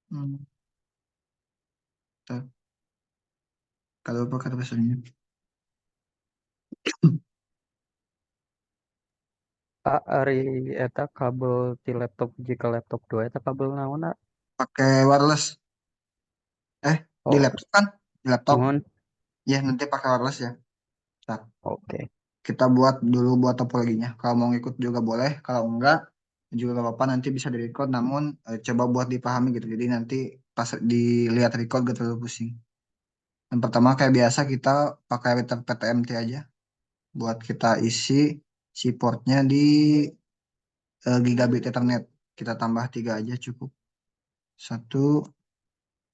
Hmm, kita kalau paket rasternya. Ari eta kabel ti laptop jika laptop 2 eta kabel naon? Pakai wireless. Di Oh, laptop kan? Di laptop Mohon. ya nanti pakai wireless ya. Nah, Oke. kita buat dulu buat topologinya. Kalau mau ngikut juga boleh, kalau enggak juga gak apa-apa, nanti bisa di record, namun coba buat dipahami gitu. Jadi nanti pas dilihat record gak terlalu pusing. Yang pertama kayak biasa kita pakai router PTMT aja buat kita isi si portnya di gigabit Ethernet. Kita tambah 3 aja cukup. 1,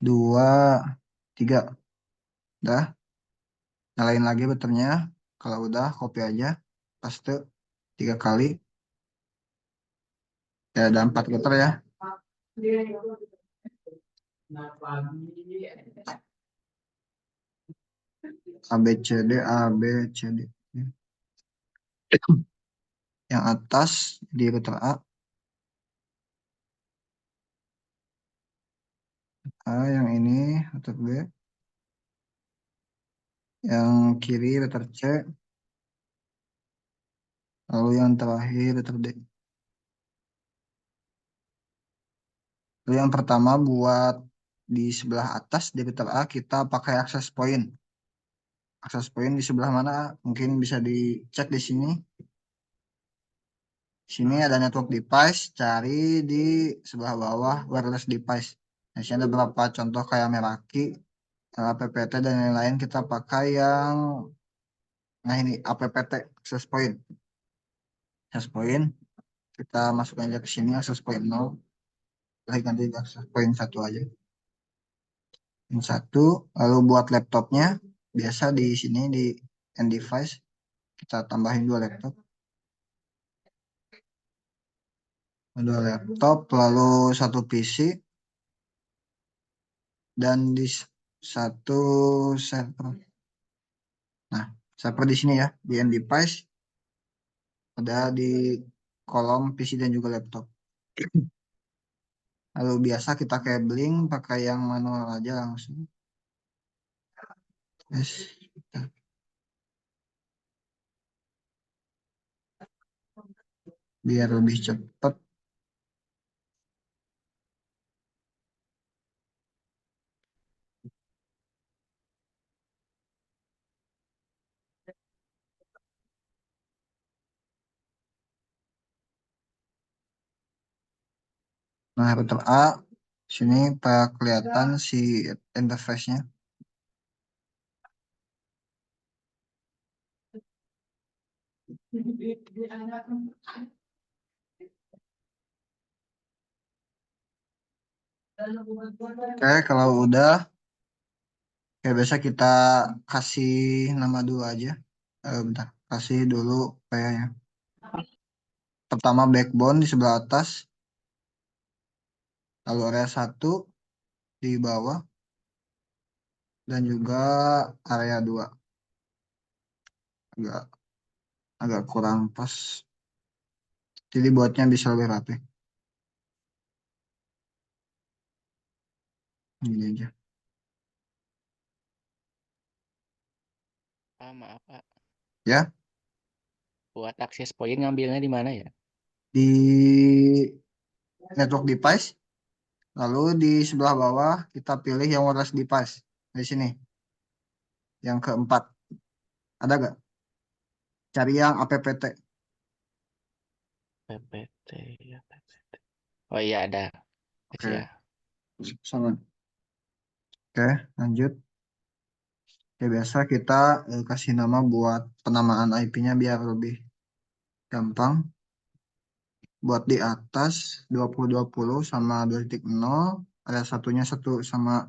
2, 3. Udah, nyalain lagi routernya. Kalau udah, copy aja. Paste 3 kali. Ya, ada 4 router ya. A, B, C, D, A, B, C, D. Yang atas di router A. Yang ini router B. Yang kiri router C. Lalu yang terakhir router D. Lalu yang pertama buat di sebelah atas di router A kita pakai access point. Access point di sebelah mana? Mungkin bisa dicek di sini. Sini ada network device, cari di sebelah bawah wireless device. Nah, sini ada beberapa contoh kayak Meraki, APPT dan lain-lain. Kita pakai yang, nah ini APPT access point. Access point kita masukkan aja ke sini access point 0. Lagi ganti access point 1 aja. Yang 1, lalu buat laptopnya biasa di sini di end device kita tambahin 2 laptop. 2 laptop lalu 1 PC dan di 1 server. Nah, server di sini ya, di end device ada di kolom PC dan juga laptop. Lalu biasa kita cabling pakai yang manual aja langsung. Yes. Biar lebih cepat. Nah, router A sini pak kelihatan si interface-nya. Oke, kalau udah kayak biasa kita kasih nama dulu aja. Bentar, kasih dulu kayaknya. Pertama backbone di sebelah atas. Lalu area 1 di bawah. Dan juga area 2. Agak kurang pas. Jadi buatnya bisa lebih rapi. Ini aja. Maaf, Pak. Ya, Buat akses point ngambilnya di mana ya? di network device. Lalu di sebelah bawah kita pilih yang wireless device. Di sini. Yang keempat. Ada gak? Cari yang APPT. PPT ya, PPT. Oh iya ada. Oke. Ya. Sama. Oke, lanjut. Ya, biasa kita kasih nama buat penamaan IP-nya biar lebih gampang. Buat di atas 2020 sama 2.0, area satunya 1 sama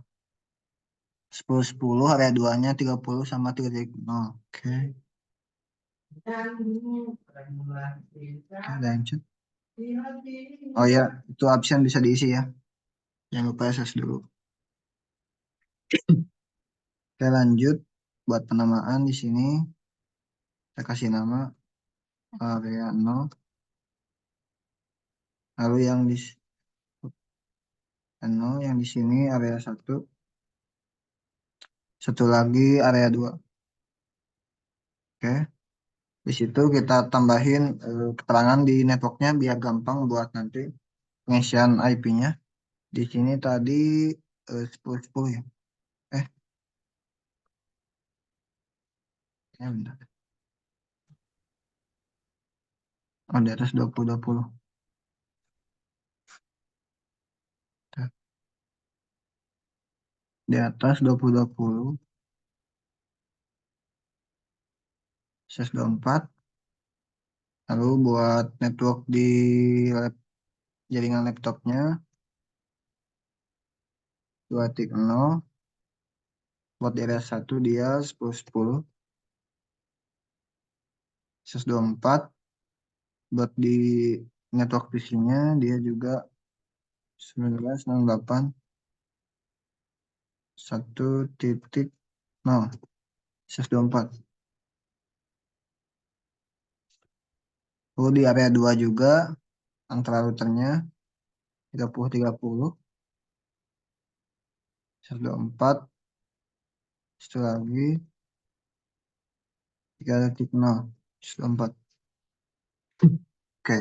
10.10, area 2-nya 30 sama 3.0. Oke. Lanjut. Oh ya, itu absen bisa diisi ya. Jangan lupa SS dulu. Oke, lanjut. Buat penamaan di sini, saya kasih nama area 0. Lalu yang di 0, yang di sini area 1. Satu lagi area 2. Oke. Di situ kita tambahin keterangan di networknya biar gampang buat nanti pengisian IP-nya. Di sini tadi 10.10 ya. Ya, bentar. Oh, di atas 2020. Di atas 2020. SS24. Lalu buat network di jaringan laptopnya 2.0. Buat di area 1 dia 1010. SS24. Buat di network PC-nya dia juga 1968 1.0 SS24. Lalu di area 2 juga antara routernya 3030 SS24. Satu lagi 3.0 SS24. Oke.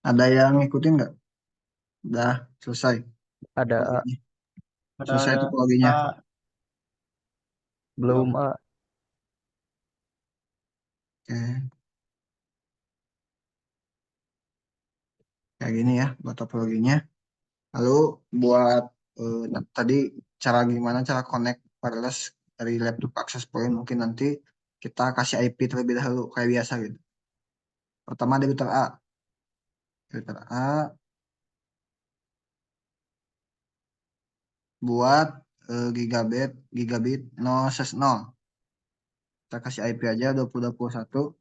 Ada yang ngikutin nggak? Udah selesai. Ada Topiknya. Ada Selesai topologinya. belum Oke. Kayak gini ya buat topologinya. Lalu buat tadi gimana cara connect wireless dari laptop access point, mungkin nanti kita kasih IP terlebih dahulu kayak biasa gitu. Pertama di router A. Router A buat gigabit 0/0. Kita kasih IP aja 2021.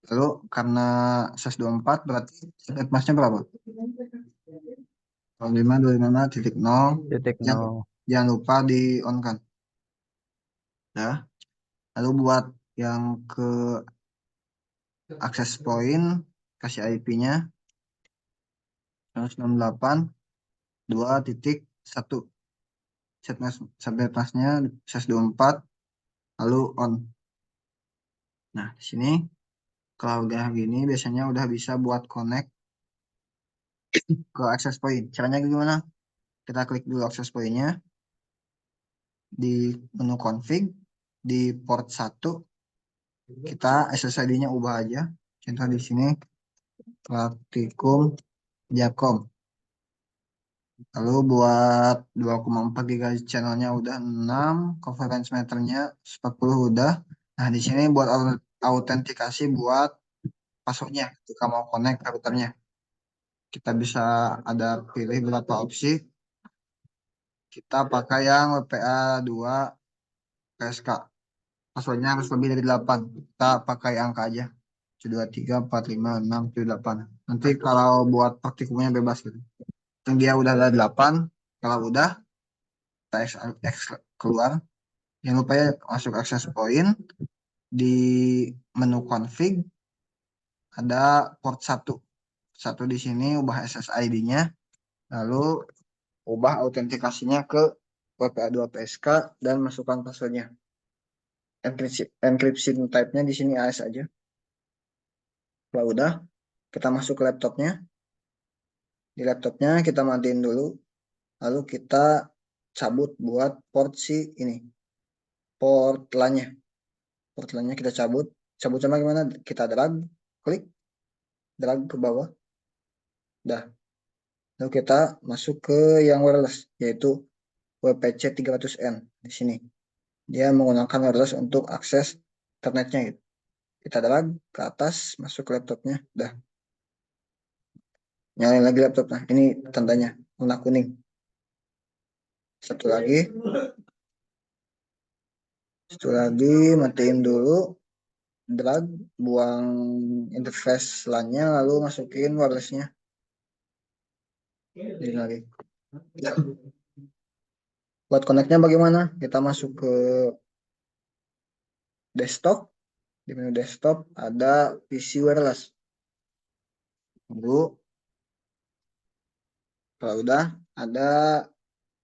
Lalu karena SS24 berarti set masnya berapa? 25.25.0. titik Jangan, nol. jangan lupa di on kan. Ya. Lalu buat yang ke access point kasih IP-nya 168.2.1. Set masnya SS24 lalu on. Nah, di sini kalau udah gini biasanya udah bisa buat connect ke access point. Caranya gimana? Kita klik dulu access point-nya di menu config di port 1 kita SSID-nya ubah aja. Contoh di sini Praktikum Jakom. Lalu buat 2,4 GHz channelnya udah 6, conference meternya 40 udah. Nah, di sini buat autentikasi buat passwordnya ketika mau connect ke routernya. Kita bisa ada pilih beberapa opsi. Kita pakai yang WPA 2 PSK. Passwordnya harus lebih dari 8. Kita pakai angka aja. 123456778. Nanti kalau buat praktikumnya bebas gitu. Yang dia udah ada 8, kalau udah kita X keluar. Jangan lupa ya masuk access point di menu config ada port 1. Satu di sini ubah SSID-nya, lalu ubah autentikasinya ke WPA2 PSK dan masukkan passwordnya. Encryption type-nya di sini AS aja. Kalau udah, kita masuk ke laptopnya. Di laptopnya kita matiin dulu, lalu kita cabut buat port si ini, port LAN-nya. Port LAN-nya kita cabut. Cabut sama gimana? Kita klik, drag ke bawah. Dah. Lalu kita masuk ke yang wireless, yaitu WPC 300N di sini. Dia menggunakan wireless untuk akses internetnya gitu. Kita drag ke atas, masuk ke laptopnya, dah. Nyalain lagi laptopnya. Ini tandanya warna kuning. Satu lagi, matiin dulu, drag, buang interface LAN-nya, lalu masukin wireless-nya. Ini lagi. Buat connect-nya bagaimana? Kita masuk ke desktop. Di menu desktop ada PC wireless. Tunggu. Kalau udah ada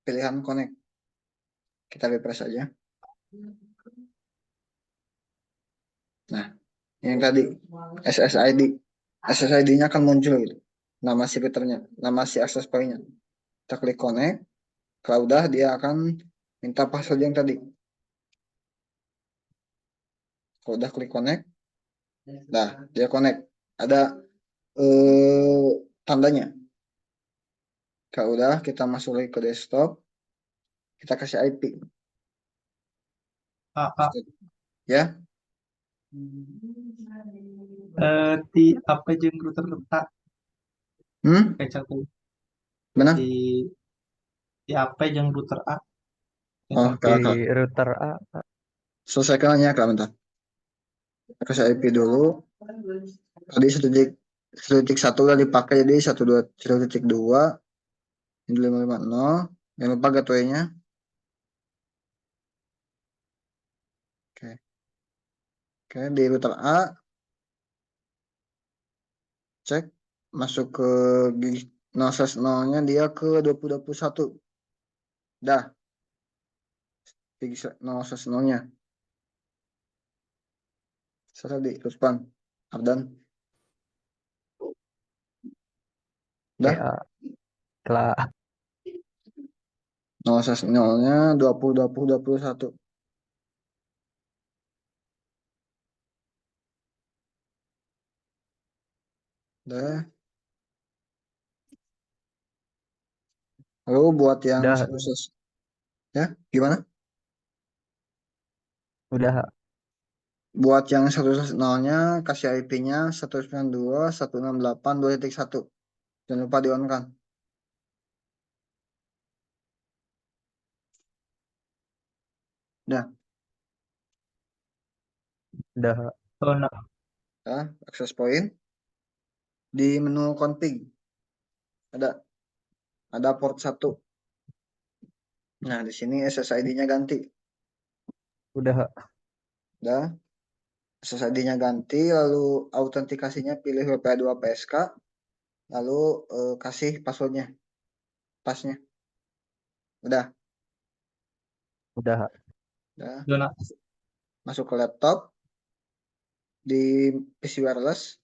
pilihan connect. Kita refresh aja. Nah, yang tadi SSID. SSID-nya akan muncul gitu. Nama si routernya, nama si access point-nya. Kita klik connect. Kalau udah dia akan minta password yang tadi. Kalau udah klik connect, nah dia connect. Ada tandanya. Kalau udah kita masuk lagi ke desktop, kita kasih IP. Ya, Di apa jeung router letak kaca tuh benar? di apa jeung router A Oh, Di router A. selesaikan ya, Kak, bentar. Kita kasih IP dulu. Tadi 1.1 udah dipakai, jadi 1.2 ini 550. Jangan lupa gateway-nya. Oke, di router A cek masuk ke 0/0-nya dia ke 2021. Dah. Di 0/0-nya. Saya di Ruspan. Ardan. Dah. PA. Telah 0/0-nya 2020-2021. Dah. Lalu buat yang Udah. ya, gimana? Udah. Buat yang 1/0-nya kasih IP-nya 192.168.2.1. Jangan lupa di on kan. Dah. Udah. oh nah Ya, access point. Di menu config ada port 1. Nah, di sini SSID-nya ganti. Udah. Udah. SSID-nya ganti, lalu autentikasinya pilih WPA2 PSK, lalu kasih passwordnya, pasnya. Udah. Udah. zona Masuk ke laptop, di PC wireless.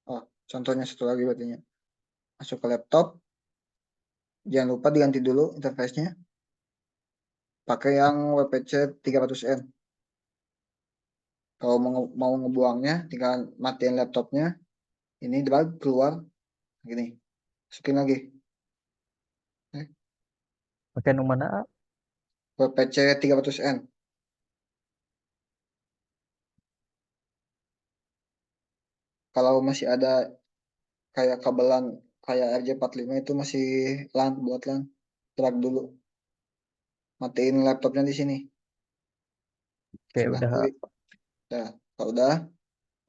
Oh, contohnya satu lagi berarti. Masuk ke laptop, jangan lupa diganti dulu interface-nya. Pakai yang WPC 300N. Kalau mau ngebuangnya, tinggal matiin laptopnya. Ini drag keluar, gini. Masukin lagi. Pakai nomor mana? WPC 300N. Kalau masih ada kayak kabelan kayak RJ45 itu masih LAN, buat LAN. Drag dulu. Matiin laptopnya di sini. Oke, Sudah udah. klik. Udah. Kalau udah,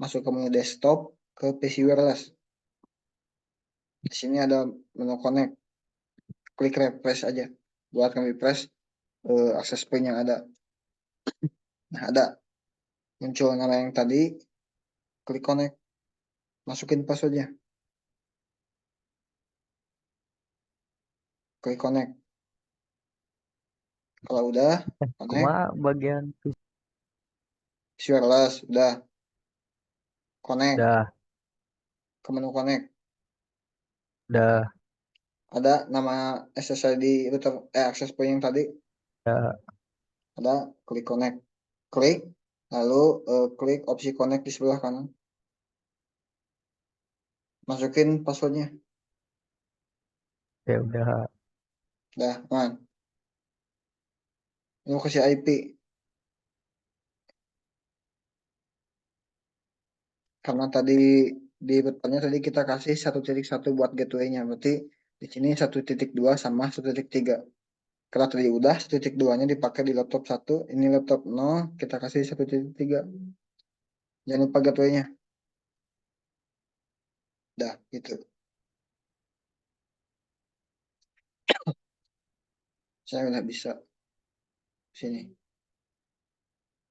masuk ke menu desktop ke PC wireless. Di sini ada menu connect. Klik refresh aja. Buat refresh akses point yang ada. Nah, ada muncul nama yang tadi. Klik connect. Masukin passwordnya. Klik connect. Kalau udah connect, Kumaha bagian PC wireless udah connect udah. ke menu connect. Udah. Ada nama SSID router access point yang tadi. Udah. Ada, klik connect. Klik, lalu klik opsi connect di sebelah kanan. Masukin passwordnya. Ya udah. Udah, aman. Ini kasih IP. Karena tadi di betulnya tadi kita kasih 1.1 buat gateway-nya. Berarti di sini 1.2 sama 1.3. Karena tadi udah 1.2-nya dipakai di laptop 1, ini laptop 0, kita kasih 1.3. Jangan lupa gateway-nya. Udah, gitu. Saya udah bisa. Sini.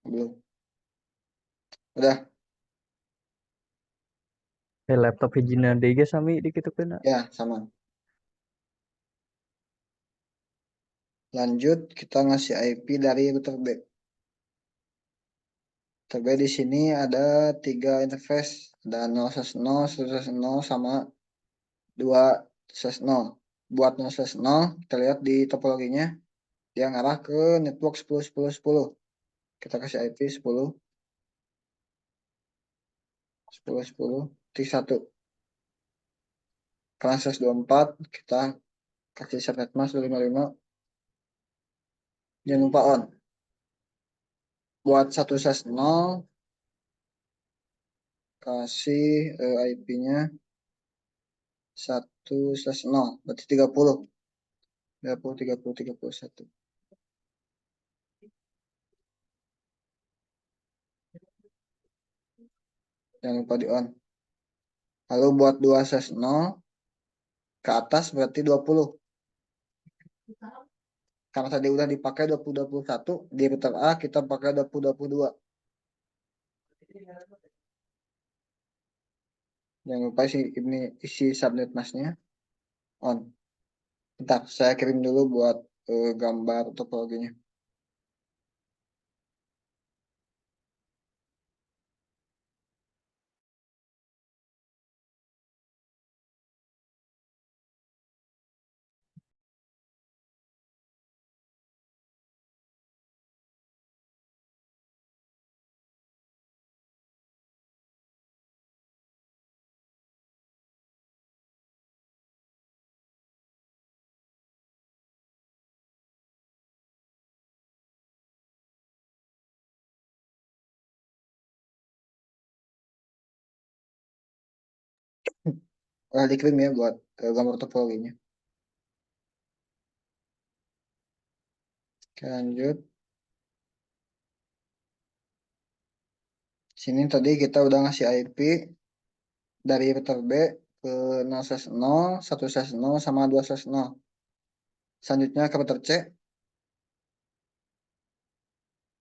Belum. Udah, Laptop hijina DG sami dikitu kena. ya sama. Lanjut, kita ngasih IP dari router B. Router B di sini ada 3 interface. Ada 0/0, 1/0, sama 2/0. Buat 0/0, kita lihat di topologinya, dia ngarah ke network 10.10.10. Kita kasih IP 10. 10 satu. Karena 24 kita kasih subnet mask 55. Jangan lupa on. Buat 1/0 kasih IP-nya 1/0 berarti 30. 31. Jangan lupa di on. Lalu buat 2/0 ke atas berarti 20. Karena tadi udah dipakai 2021, di router A kita pakai 2022. Jangan lupa isi subnet masknya on. Bentar, saya kirim dulu buat gambar topologinya. Dikirim ya buat gambar topologinya. Oke, lanjut. Sini tadi kita udah ngasih IP dari router B ke 0/0, 1/0, sama 2/0. Selanjutnya ke router C.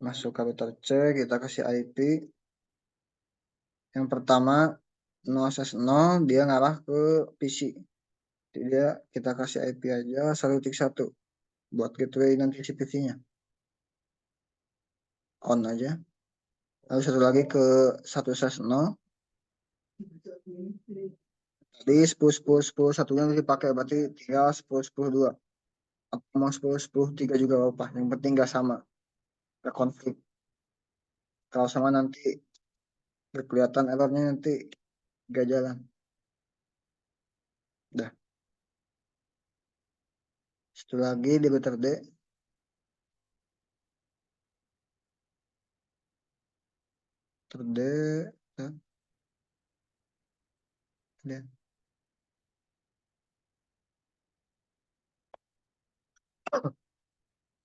Masuk ke router C, kita kasih IP. Yang pertama 0/0 dia ngarah ke PC. Jadi kita kasih IP aja 1/1 buat gateway nanti si PC-nya. On aja. Lalu satu lagi ke 1/0. Tadi 10 satunya dipakai berarti tinggal 10 2. Atau mau 10 3 juga apa. Yang penting nggak sama. Nggak konflik. Kalau sama nanti kelihatan errornya nanti nggak jalan. Udah. Satu lagi di router D. Router D. Ya.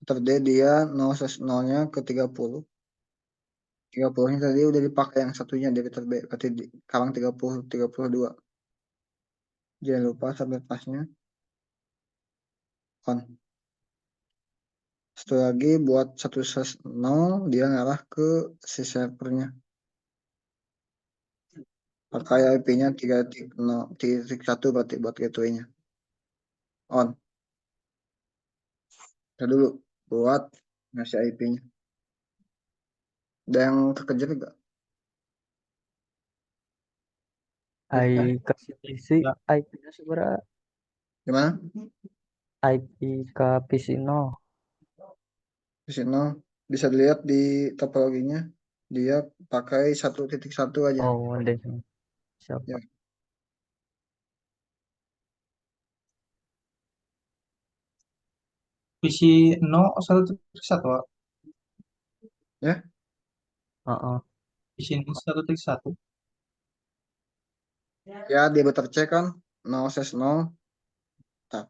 Router D dia 0/0-nya ke 30. 30-nya tadi udah dipakai yang satunya di router B. Berarti sekarang 30, 32. Jangan lupa subnet masknya on. Satu lagi buat 1/0 dia ngarah ke si servernya. Pakai IP-nya 3.1 berarti buat gateway-nya. On. Kita dulu buat ngasih IP-nya. Ada yang terkejar enggak? Kasih PC IP-nya seberapa? Gimana? IP ke PC 0. Di sini bisa dilihat di topologinya. Dia pakai 1.1 aja. Oh, deh. Siapa? Ya. PC 1/1. Ya. PC 1/1. Ya, dia tercek kan 0/0. Nah,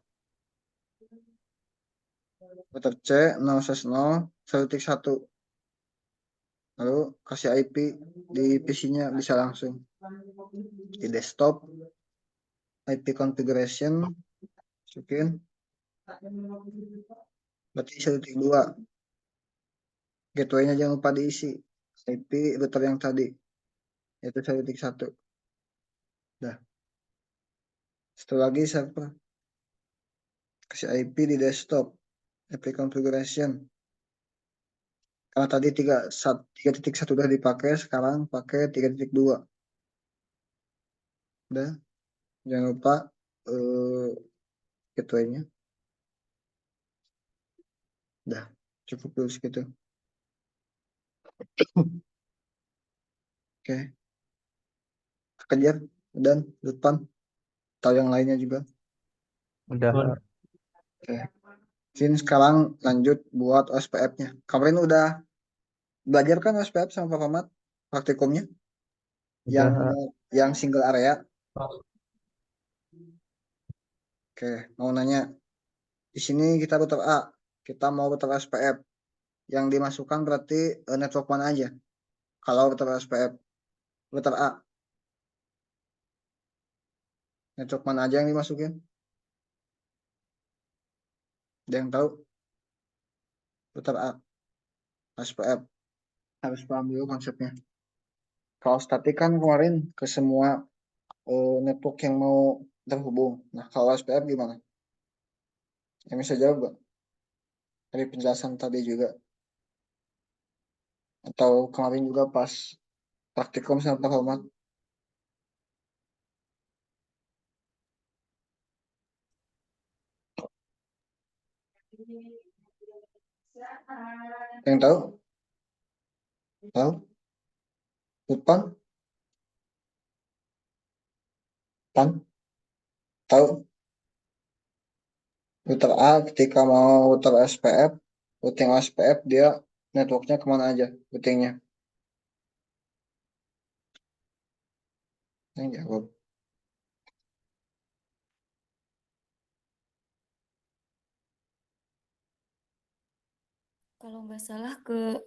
tercek 0/0 1.1. Lalu kasih IP di PC-nya bisa langsung di desktop. IP configuration masukin berarti 1.2. Gateway-nya jangan lupa diisi IP router yang tadi yaitu 1.1. Dah. Setelah lagi server kasih IP di desktop IP configuration. Karena tadi 3.1 udah dipakai, sekarang pakai 3.2. Udah. Jangan lupa gateway-nya. Udah, cukup dulu segitu. Oke. kejar dan depan atau yang lainnya juga. Udah. Udah. Oke. Mungkin sekarang lanjut buat OSPF-nya. Kemarin udah belajar kan OSPF sama Pak Ahmad praktikumnya yang Udah. single area. Oke, mau nanya. Di sini kita router A, kita mau router SPF. Yang dimasukkan berarti network mana aja? Kalau router SPF, router A, network mana aja yang dimasukin? Ada yang tahu? Router A, SPF. Harus paham dulu konsepnya. Kalau statik kan kemarin ke semua network yang mau terhubung. Nah, kalau SPF gimana? Yang bisa jawab gak? Dari penjelasan tadi juga. Atau kemarin juga pas praktikum sama Pak Ahmad. Yang tahu? Tahu? Depan? Pan? Tahu? Router A ketika mau router SPF, routing SPF dia networknya kemana aja routingnya? Yang jawab. Kalau nggak salah ke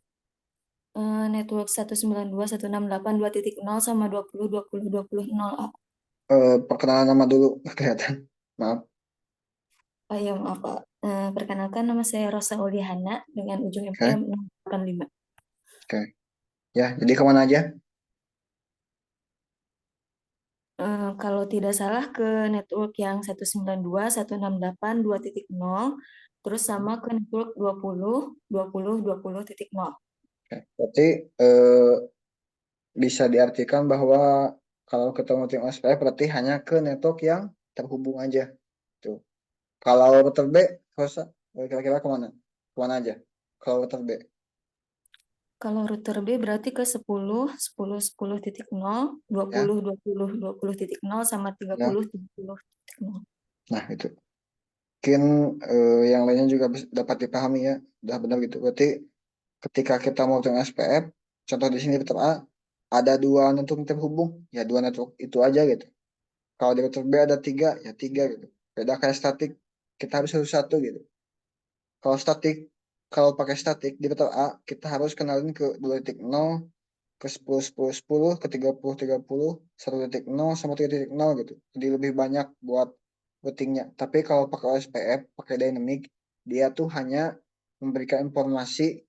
network 192.168.2.0 sama 20.20.20.0 A. Perkenalan nama dulu kelihatan. Maaf. Oh ya maaf Pak. Perkenalkan nama saya Rosa Uliahana dengan ujung Oke. MPM 685. Oke. Ya, jadi kemana aja? Kalau tidak salah ke network yang 192.168.2.0 terus sama ke network 20.20.20.0. Oke. Berarti bisa diartikan bahwa kalau ketemu routing SPF berarti hanya ke network yang terhubung aja. Tuh. Kalau router B, Rosa, kira-kira kemana? Kemana aja? Kalau router B. Kalau router B berarti ke 10.10.10.0, 20.20.20.0 sama Ya. 30.30.0. Nah, itu. Mungkin yang lainnya juga dapat dipahami ya. Udah benar gitu. Berarti ketika kita mau dengan SPF, contoh di sini router A, ada dua network terhubung, ya dua network itu aja gitu. Kalau di router B ada tiga, ya tiga gitu. Beda kayak statik, kita harus satu gitu. Kalau statik, kalau pakai statik di router A, kita harus kenalin ke 2.0, ke 10.10.10, ke 30.30, 1.0, sama 3.0 gitu. Jadi lebih banyak buat routingnya. Tapi kalau pakai OSPF, pakai dynamic, dia tuh hanya memberikan informasi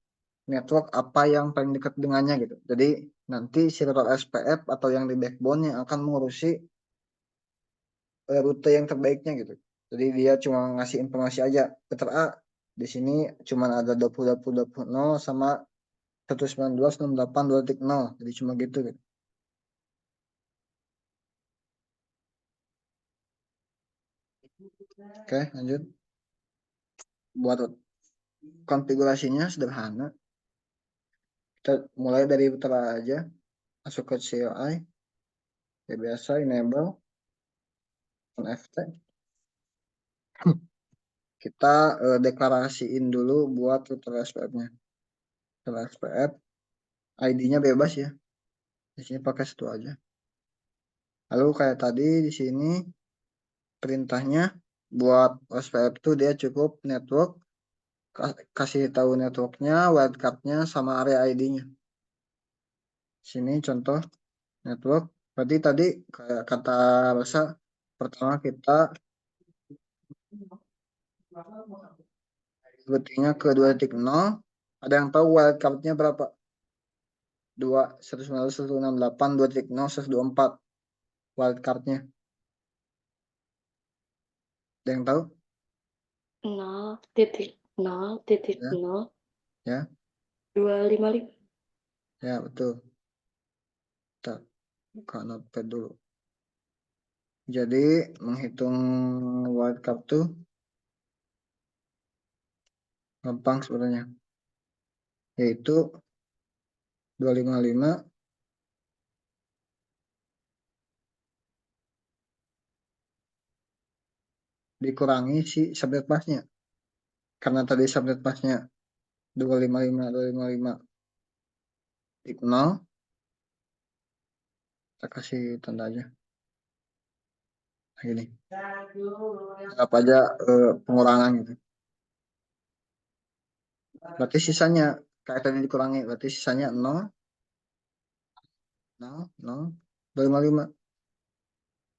network apa yang paling dekat dengannya gitu. Jadi nanti si router SPF atau yang di backbone yang akan mengurusi rute yang terbaiknya gitu. Jadi dia cuma ngasih informasi aja. Router A di sini cuma ada 20.20.20 sama 192.168.2.0. Jadi cuma gitu gitu. Oke, lanjut. Buat konfigurasinya sederhana. Kita mulai dari router A aja. Masuk ke CLI. Ya biasa enable FT. Kita deklarasiin dulu buat router SPF-nya. Router SPF ID-nya bebas ya. Di sini pakai satu aja. Lalu kayak tadi di sini perintahnya buat SPF itu dia cukup network, kasih tahu networknya, wildcard-nya sama area ID-nya. Sini contoh network. Berarti tadi kayak kata Rosa, pertama kita routingnya ke 2.0. Ada yang tahu wildcard-nya berapa? 2.192.168.2.0.124 wildcard-nya. Ada yang tahu? 0.0.0 Ya, 255. ya betul. Kita buka notepad dulu. Jadi menghitung wildcard tuh gampang sebenarnya. Yaitu 255 dikurangi si subnet masknya. Karena tadi subnet masknya 255 titik 0, kita kasih tanda aja. Nah, gini. Anggap aja pengurangan gitu. Berarti sisanya kayak tadi dikurangi, berarti sisanya 0, 0, 0, 255.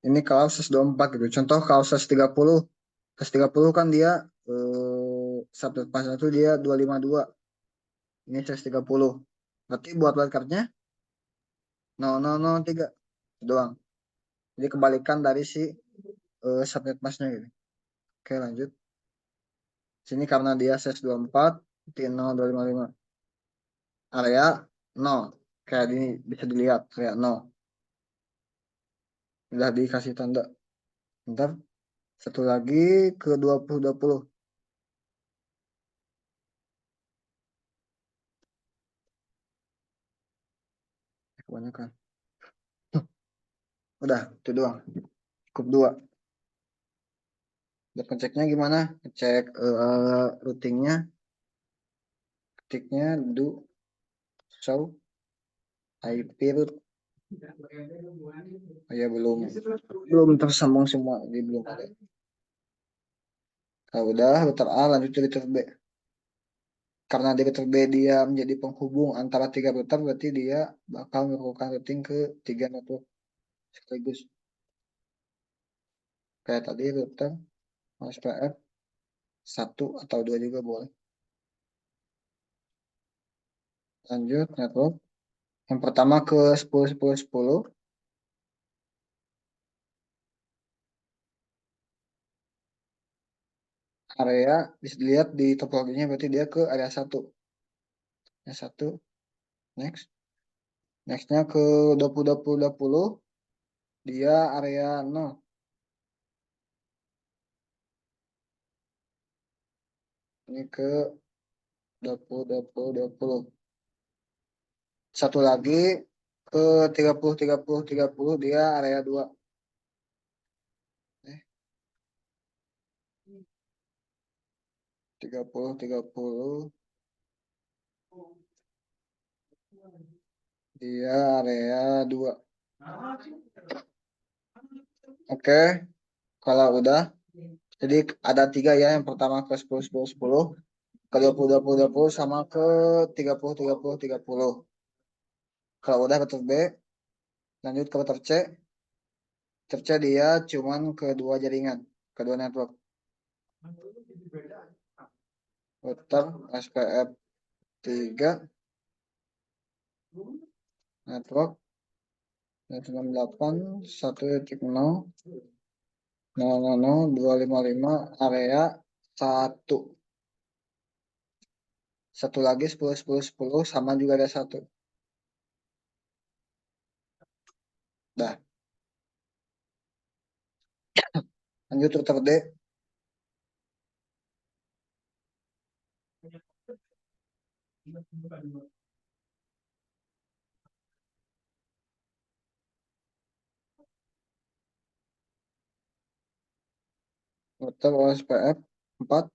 Ini kalau 124 gitu. Contoh kalau 130. 130 kan dia subnet masknya itu dia 252. Ini 130. Berarti buat wildcardnya 0003 doang. Jadi kebalikan dari si subnet masknya gitu. Oke, lanjut. Sini karena dia 124 titik 0255. Area 0. Kayak ini bisa dilihat area 0. Udah dikasih tanda. Bentar. Satu lagi ke 2020. Kebanyakan. Udah, itu doang. Cukup 2. Udah ngeceknya gimana? Ngecek routingnya. Ketiknya do show IP root. Oh ya, belum tersambung semua, jadi belum ada. Kalau udah router A, lanjut ke router B. Karena di router B dia menjadi penghubung antara 3 router, berarti dia bakal melakukan routing ke 3 network sekaligus. Kayak tadi router OSPF 1 atau 2 juga boleh. Lanjut network. Yang pertama ke 10.10.10. Area bisa dilihat di topologinya, berarti dia ke area 1. Area 1. Next. Nextnya ke 20.20.20. Dia area 0. Ini ke 20.20.20. Satu lagi ke 30.30.30, dia area 2. 30.30, dia area 2. Oke, kalau udah, jadi ada 3 ya. Yang pertama ke 10.10.10, ke 20.20.20, sama ke 30.30.30. Kalau udah router B, lanjut ke router C. Router C dia cuman ke 2 jaringan, kedua network. Router SPF 3 network 168 1.0 255 area 1. Satu lagi 10.10.10 sama juga ada 1. Dah. Lanjut router D. Router OSPF 4.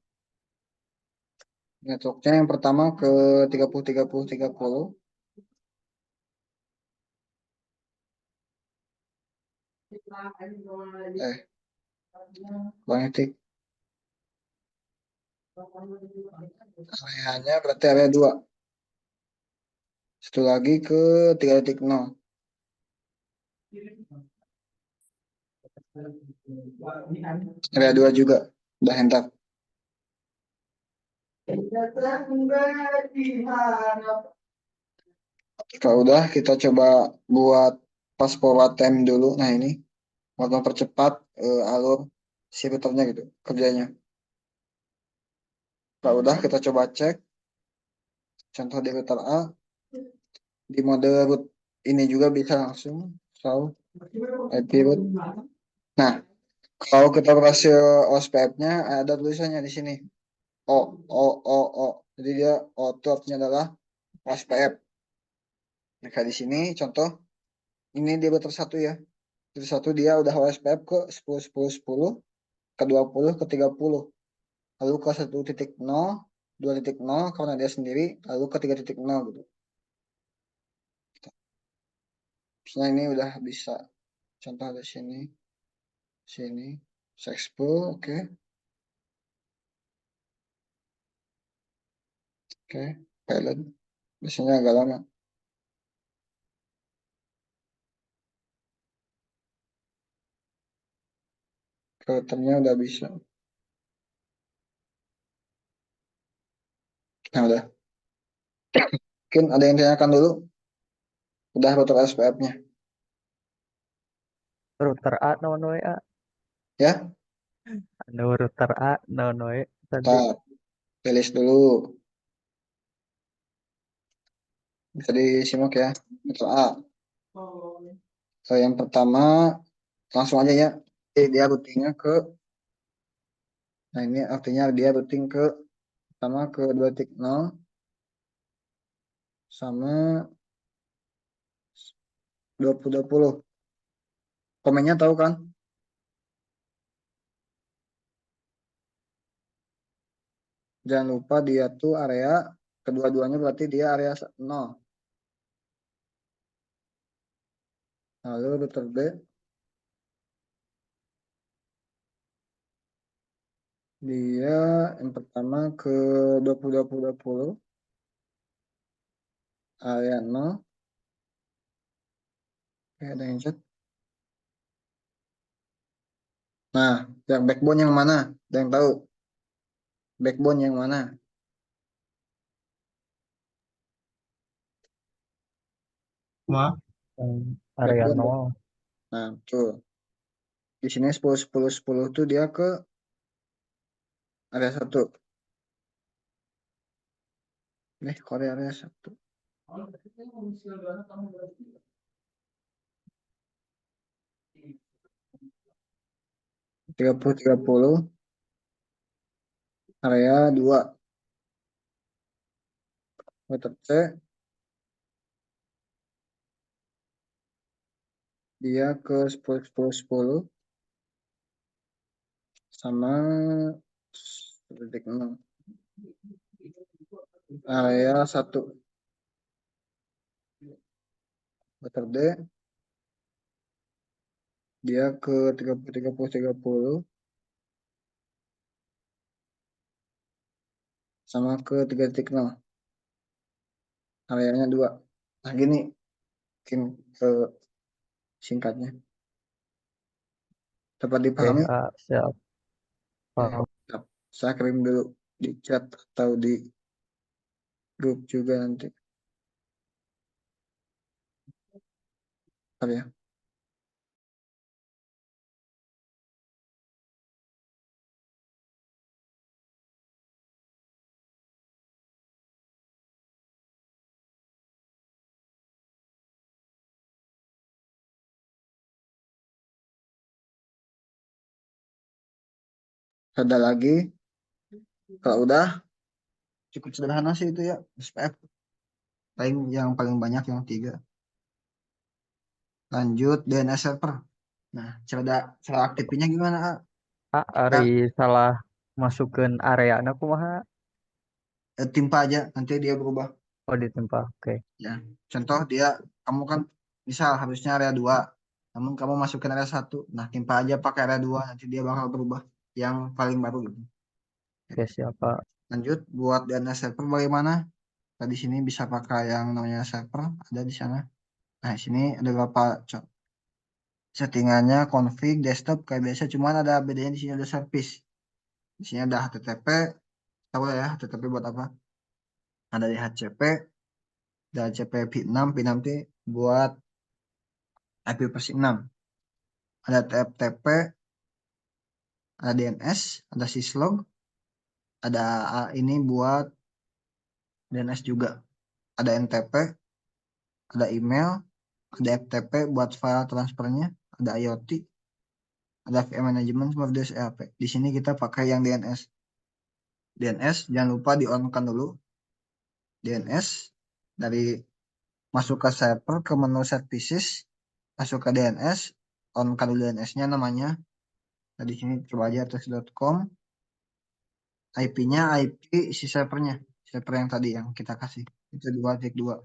Networknya yang pertama ke 30.30.30. Magnetic. Areanya berarti area 2. Satu lagi ke 3.0. Area 2 juga. Udah enter. Kalau udah, kita coba buat fast forward time dulu. Nah, ini buat mempercepat alur si routernya gitu kerjanya. Kalau udah, kita coba cek. Contoh di router A. Di mode root ini juga bisa langsung show IP root. Nah, kalau kita berhasil OSPF-nya ada tulisannya di sini. O. Jadi dia output-nya adalah OSPF. Nah, di sini contoh ini dia router 1 ya. Router 1 dia udah OSPF ke 10.10.10 ke 20 ke 30, lalu ke 1.0, 2.0 karena dia sendiri, lalu ke 3.0 gitu. Misalnya ini udah bisa, contoh di sini, Sexpo, oke, pilot, biasanya agak lama. Filternya udah bisa. Nah udah. Mungkin ada yang tanyakan dulu. Udah router SPF-nya. Router A naon we A? Ya, Anu router A naon we tadi? kita tulis dulu. Bisa disimak ya. Router A. So, yang pertama, langsung aja ya. Dia routingnya ke, nah ini artinya dia routing ke, pertama ke 2.0 sama 2020. Komennya tahu kan? Jangan lupa dia tuh area, kedua-duanya berarti dia area 0. Lalu router B, dia yang pertama ke 20 area 0. Oke, ada yang chat. Nah, yang backbone yang mana? Ada yang tahu? Backbone yang mana? Cuma Area Backbone. 0. Nah, tuh. Di sini 10 tuh dia ke area 1. Kok area 1? Tiga puluh area 2. Router C dia ke 10 sama 1.0 area 1. Router D dia ke 30 sama ke 3.0 areanya 2. Nah gini mungkin singkatnya dapat dipahami. A siap. Paham. Saya kirim dulu di chat atau di grup juga nanti. Bentar ya. Ada lagi, kalau udah cukup sederhana sih itu ya, SPF yang paling banyak yang 3. Lanjut DNS server. Nah, cara aktifnya gimana? Ari salah masukin area na kumaha? Timpa aja, nanti dia berubah. Oh ditempa. Oke. Ya, contoh dia, kamu kan misal harusnya area 2, namun kamu masukin area 1. Nah, timpa aja pakai area 2, nanti dia bakal berubah yang paling baru gitu. Oke siapa? Lanjut buat DNS server bagaimana? Di sini bisa pakai yang namanya server, ada di sana. Nah, di sini ada beberapa settingannya, config, desktop kayak biasa, cuman ada bedanya di sini ada service. Di sini ada HTTP, tahu ya HTTP buat apa? Ada DHCP, DHCP V6, V6 itu buat IP versi 6. Ada TFTP, ada DNS, ada syslog, ada ini buat DNS juga. Ada NTP, ada email, ada FTP buat file transfernya, ada IoT, ada VM management sama DSLP. Di sini kita pakai yang DNS. DNS jangan lupa di on kan dulu. DNS dari masuk ke server ke menu services, masuk ke DNS, on kan dulu DNS-nya namanya. Nah, di sini coba aja tes.com. IP-nya IP si servernya. Server yang tadi yang kita kasih. Itu 2.2.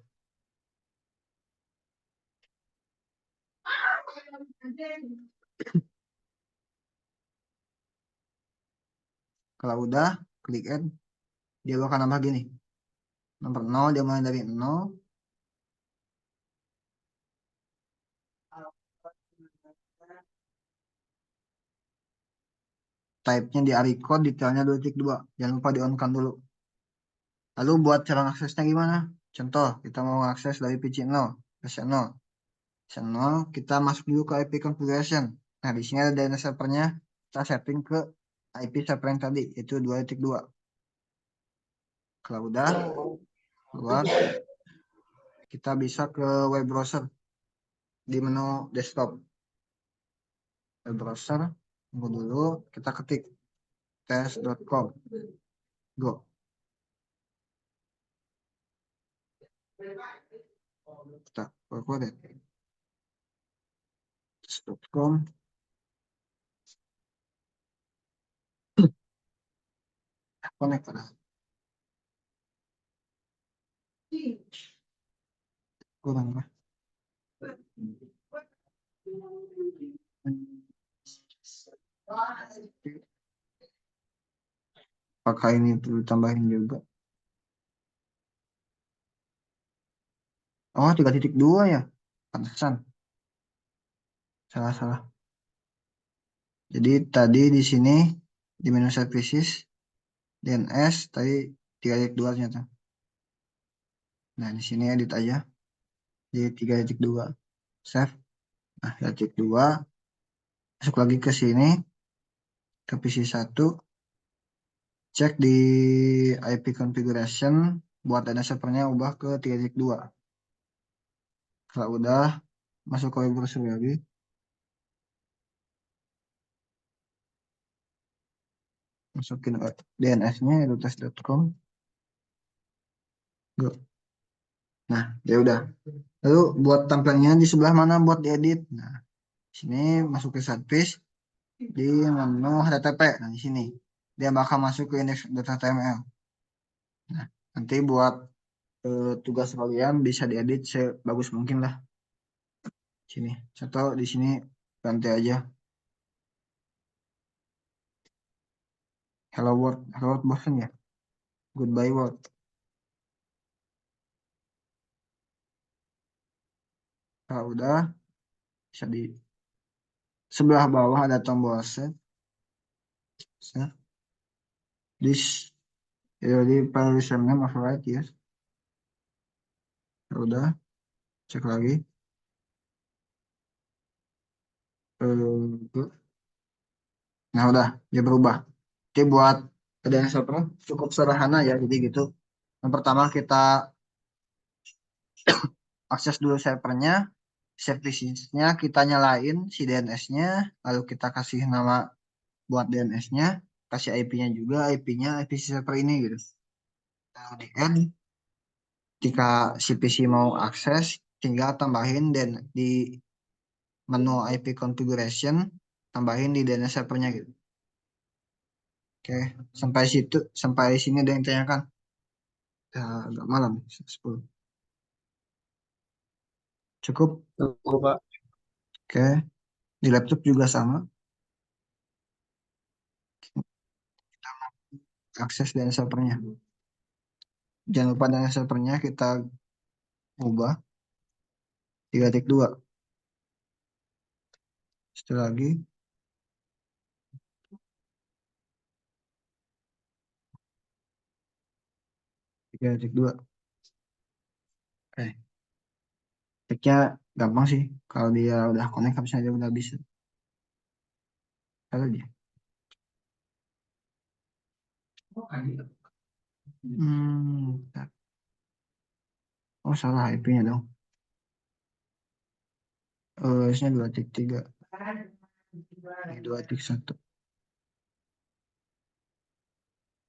Kalau udah, klik add. Dia bakal nambah gini. Nomor 0, dia mulai dari 0. Type-nya di ARICOD, detailnya 2.2. Jangan lupa di-on-kan dulu. Lalu buat cara aksesnya gimana? Contoh, kita mau akses dari PC 0 ke C0. C0, kita masuk dulu ke IP configuration. Nah, di sini ada DNS servernya. Kita setting ke IP server yang tadi, itu 2.2. Kalau udah, keluar, kita bisa ke web browser di menu desktop. Web browser, tunggu dulu, kita ketik tes.com. Go. Kita keluar deh. Tes.com. Connect pada. Kurang lah. Apakah ini perlu tambahin juga? Oh, 3.2 ya? Pantesan. Salah. Jadi tadi di sini di menu services DNS tadi 3.2 ternyata. Nah, di sini edit aja. Jadi 3.2. Save. Nah, 3.2. Masuk lagi ke sini ke PC 1. Cek di IP configuration buat DNS servernya ubah ke 3.2. Kalau udah masuk ke web browser lagi. Masukin DNS-nya itu tes.com. Go. Nah, ya udah. Lalu buat tampilannya di sebelah mana buat diedit? Nah, sini masuk ke service di menu HTTP. Nah, di sini dia bakal masuk ke index.html. Nah, nanti buat tugas kalian bisa diedit sebagus mungkin lah. Sini, atau di sini ganti aja. Hello world bosan ya. Goodbye world. Kalau udah bisa di sebelah bawah ada tombol save. This jadi file name override yes. Udah cek lagi. Nah udah dia berubah. Jadi buat DNS server cukup sederhana ya. Jadi gitu. Yang pertama kita akses dulu servernya, servicesnya kita nyalain si DNS-nya, lalu kita kasih nama buat DNS-nya, kasih IP-nya juga, IP-nya IP server ini gitu. Lalu di end, jika si PC mau akses, tinggal tambahin dan di menu IP configuration, tambahin di DNS servernya gitu. Oke, sampai sini ada yang tanyakan. Ya, agak malam, 10. Cukup? Cukup, Pak. Oke, di laptop juga sama. Akses DNS servernya. Jangan lupa DNS servernya kita ubah 3.2. Setelah lagi. Dua. Triknya gampang sih. Kalau dia udah connect, habisnya dia udah bisa. Kalau dia. Bentar. Oh salah IP-nya dong. Harusnya 2.3. Ini 2.1.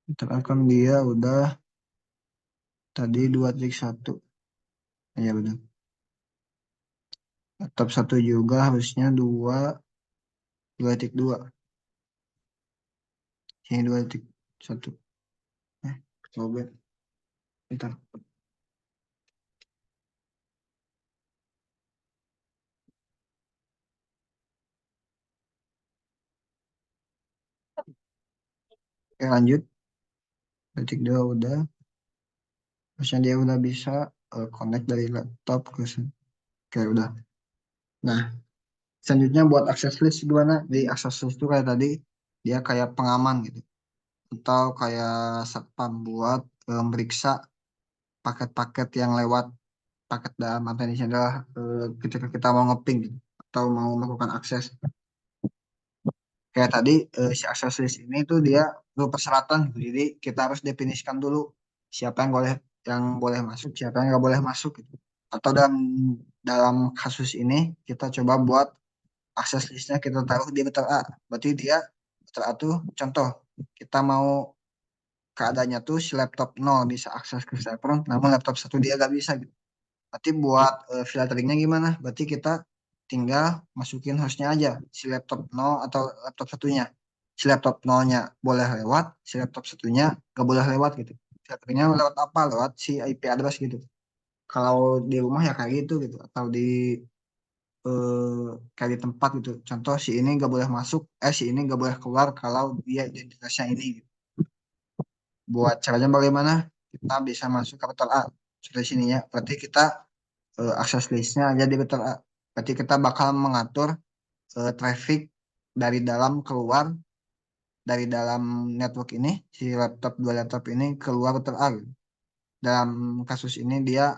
Misalkan dia udah tadi 2.1. Ya benar. Laptop 1 juga harusnya 2.2. Sini 2.1. Coba. Bentar. Oke, lanjut. 2.2 udah. Harusnya dia udah bisa connect dari laptop ke sini. Oke, udah. Nah, selanjutnya buat access list gimana? Di access list itu kayak tadi, dia kayak pengaman gitu. Atau kayak satpam buat meriksa paket-paket yang lewat paket dalam artian ini adalah ketika kita mau ngeping gitu, atau mau melakukan akses. Kayak tadi si access list ini tuh dia perlu persyaratan gitu. Jadi kita harus definisikan dulu siapa yang boleh masuk, siapa yang nggak boleh masuk gitu. Atau dalam dalam kasus ini kita coba buat akses listnya kita taruh di letter A. Berarti dia letter A tuh contoh kita mau keadaannya tuh si laptop 0 bisa akses ke server, namun laptop 1 dia nggak bisa gitu. Berarti buat filteringnya gimana? Berarti kita tinggal masukin hostnya aja si laptop 0 atau laptop satunya. Si laptop 0-nya boleh lewat, si laptop satunya nggak boleh lewat gitu. Filteringnya lewat apa? Lewat si IP address gitu. Kalau di rumah ya kayak gitu gitu, atau di kayak di tempat gitu. Contoh si ini nggak boleh masuk, si ini nggak boleh keluar kalau dia identitasnya ini. Gitu. Buat caranya bagaimana? Kita bisa masuk ke portal A. Seperti sini ya. Berarti kita akses listnya aja di portal A. Berarti kita bakal mengatur traffic dari dalam keluar dari dalam network ini si dua laptop ini keluar portal A. Gitu. Dalam kasus ini dia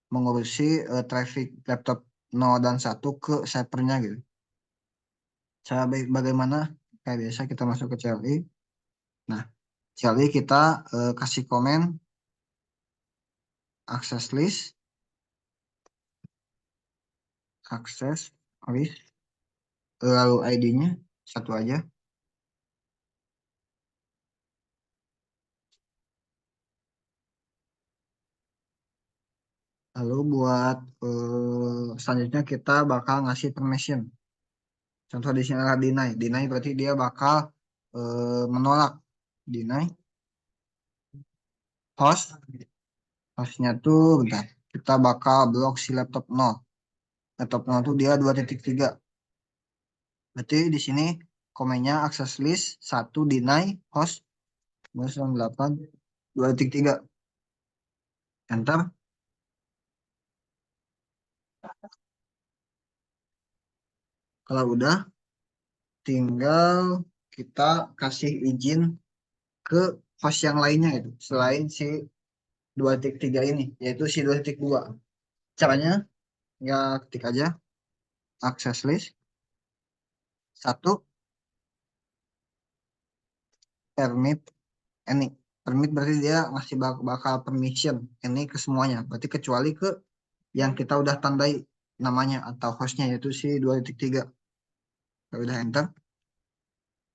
mengurusi traffic laptop 0 dan 1 ke servernya gitu. Cara bagaimana? Kayak biasa kita masuk ke CLI. Nah, CLI kita kasih komen access list lalu ID-nya satu aja. Lalu buat selanjutnya kita bakal ngasih permission. Contoh di sini adalah deny. Deny berarti dia bakal menolak. Deny hostnya tuh bentar. Kita bakal blok si laptop 0. Laptop 0 tuh dia 2.3. Berarti di sini komennya access list 1 deny host 98 2.3. Enter. Kalau udah tinggal kita kasih izin ke host yang lainnya itu selain si 2.3 ini yaitu si 2.2. Caranya ya ketik aja access list 1 permit ini. Permit berarti dia masih bakal permission ini ke semuanya. Berarti kecuali ke yang kita udah tandai namanya atau hostnya yaitu si 2.3. Kalau udah enter.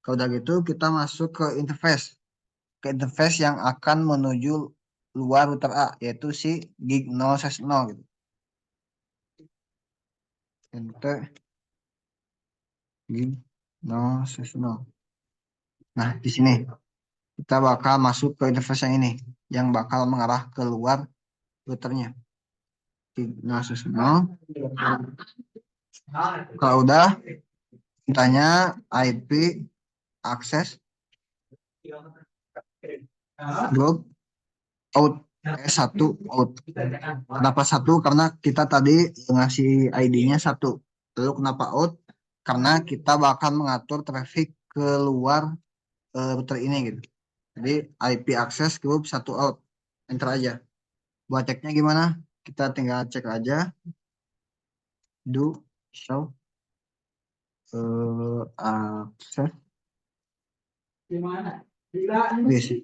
Kalau udah gitu kita masuk ke interface. Ke interface yang akan menuju luar router A yaitu si gig 0/0 gitu. Enter gig 0/0. Nah, di sini kita bakal masuk ke interface yang ini yang bakal mengarah ke luar routernya. Gig 0/0. Kalau udah tanya IP akses group out 1 out. Kenapa 1? Karena kita tadi ngasih ID-nya 1. Lalu kenapa out? Karena kita bakal mengatur traffic keluar router ini gitu. Jadi IP access group 1 out. Enter aja. Buat ceknya gimana? Kita tinggal cek aja. Do show access. This.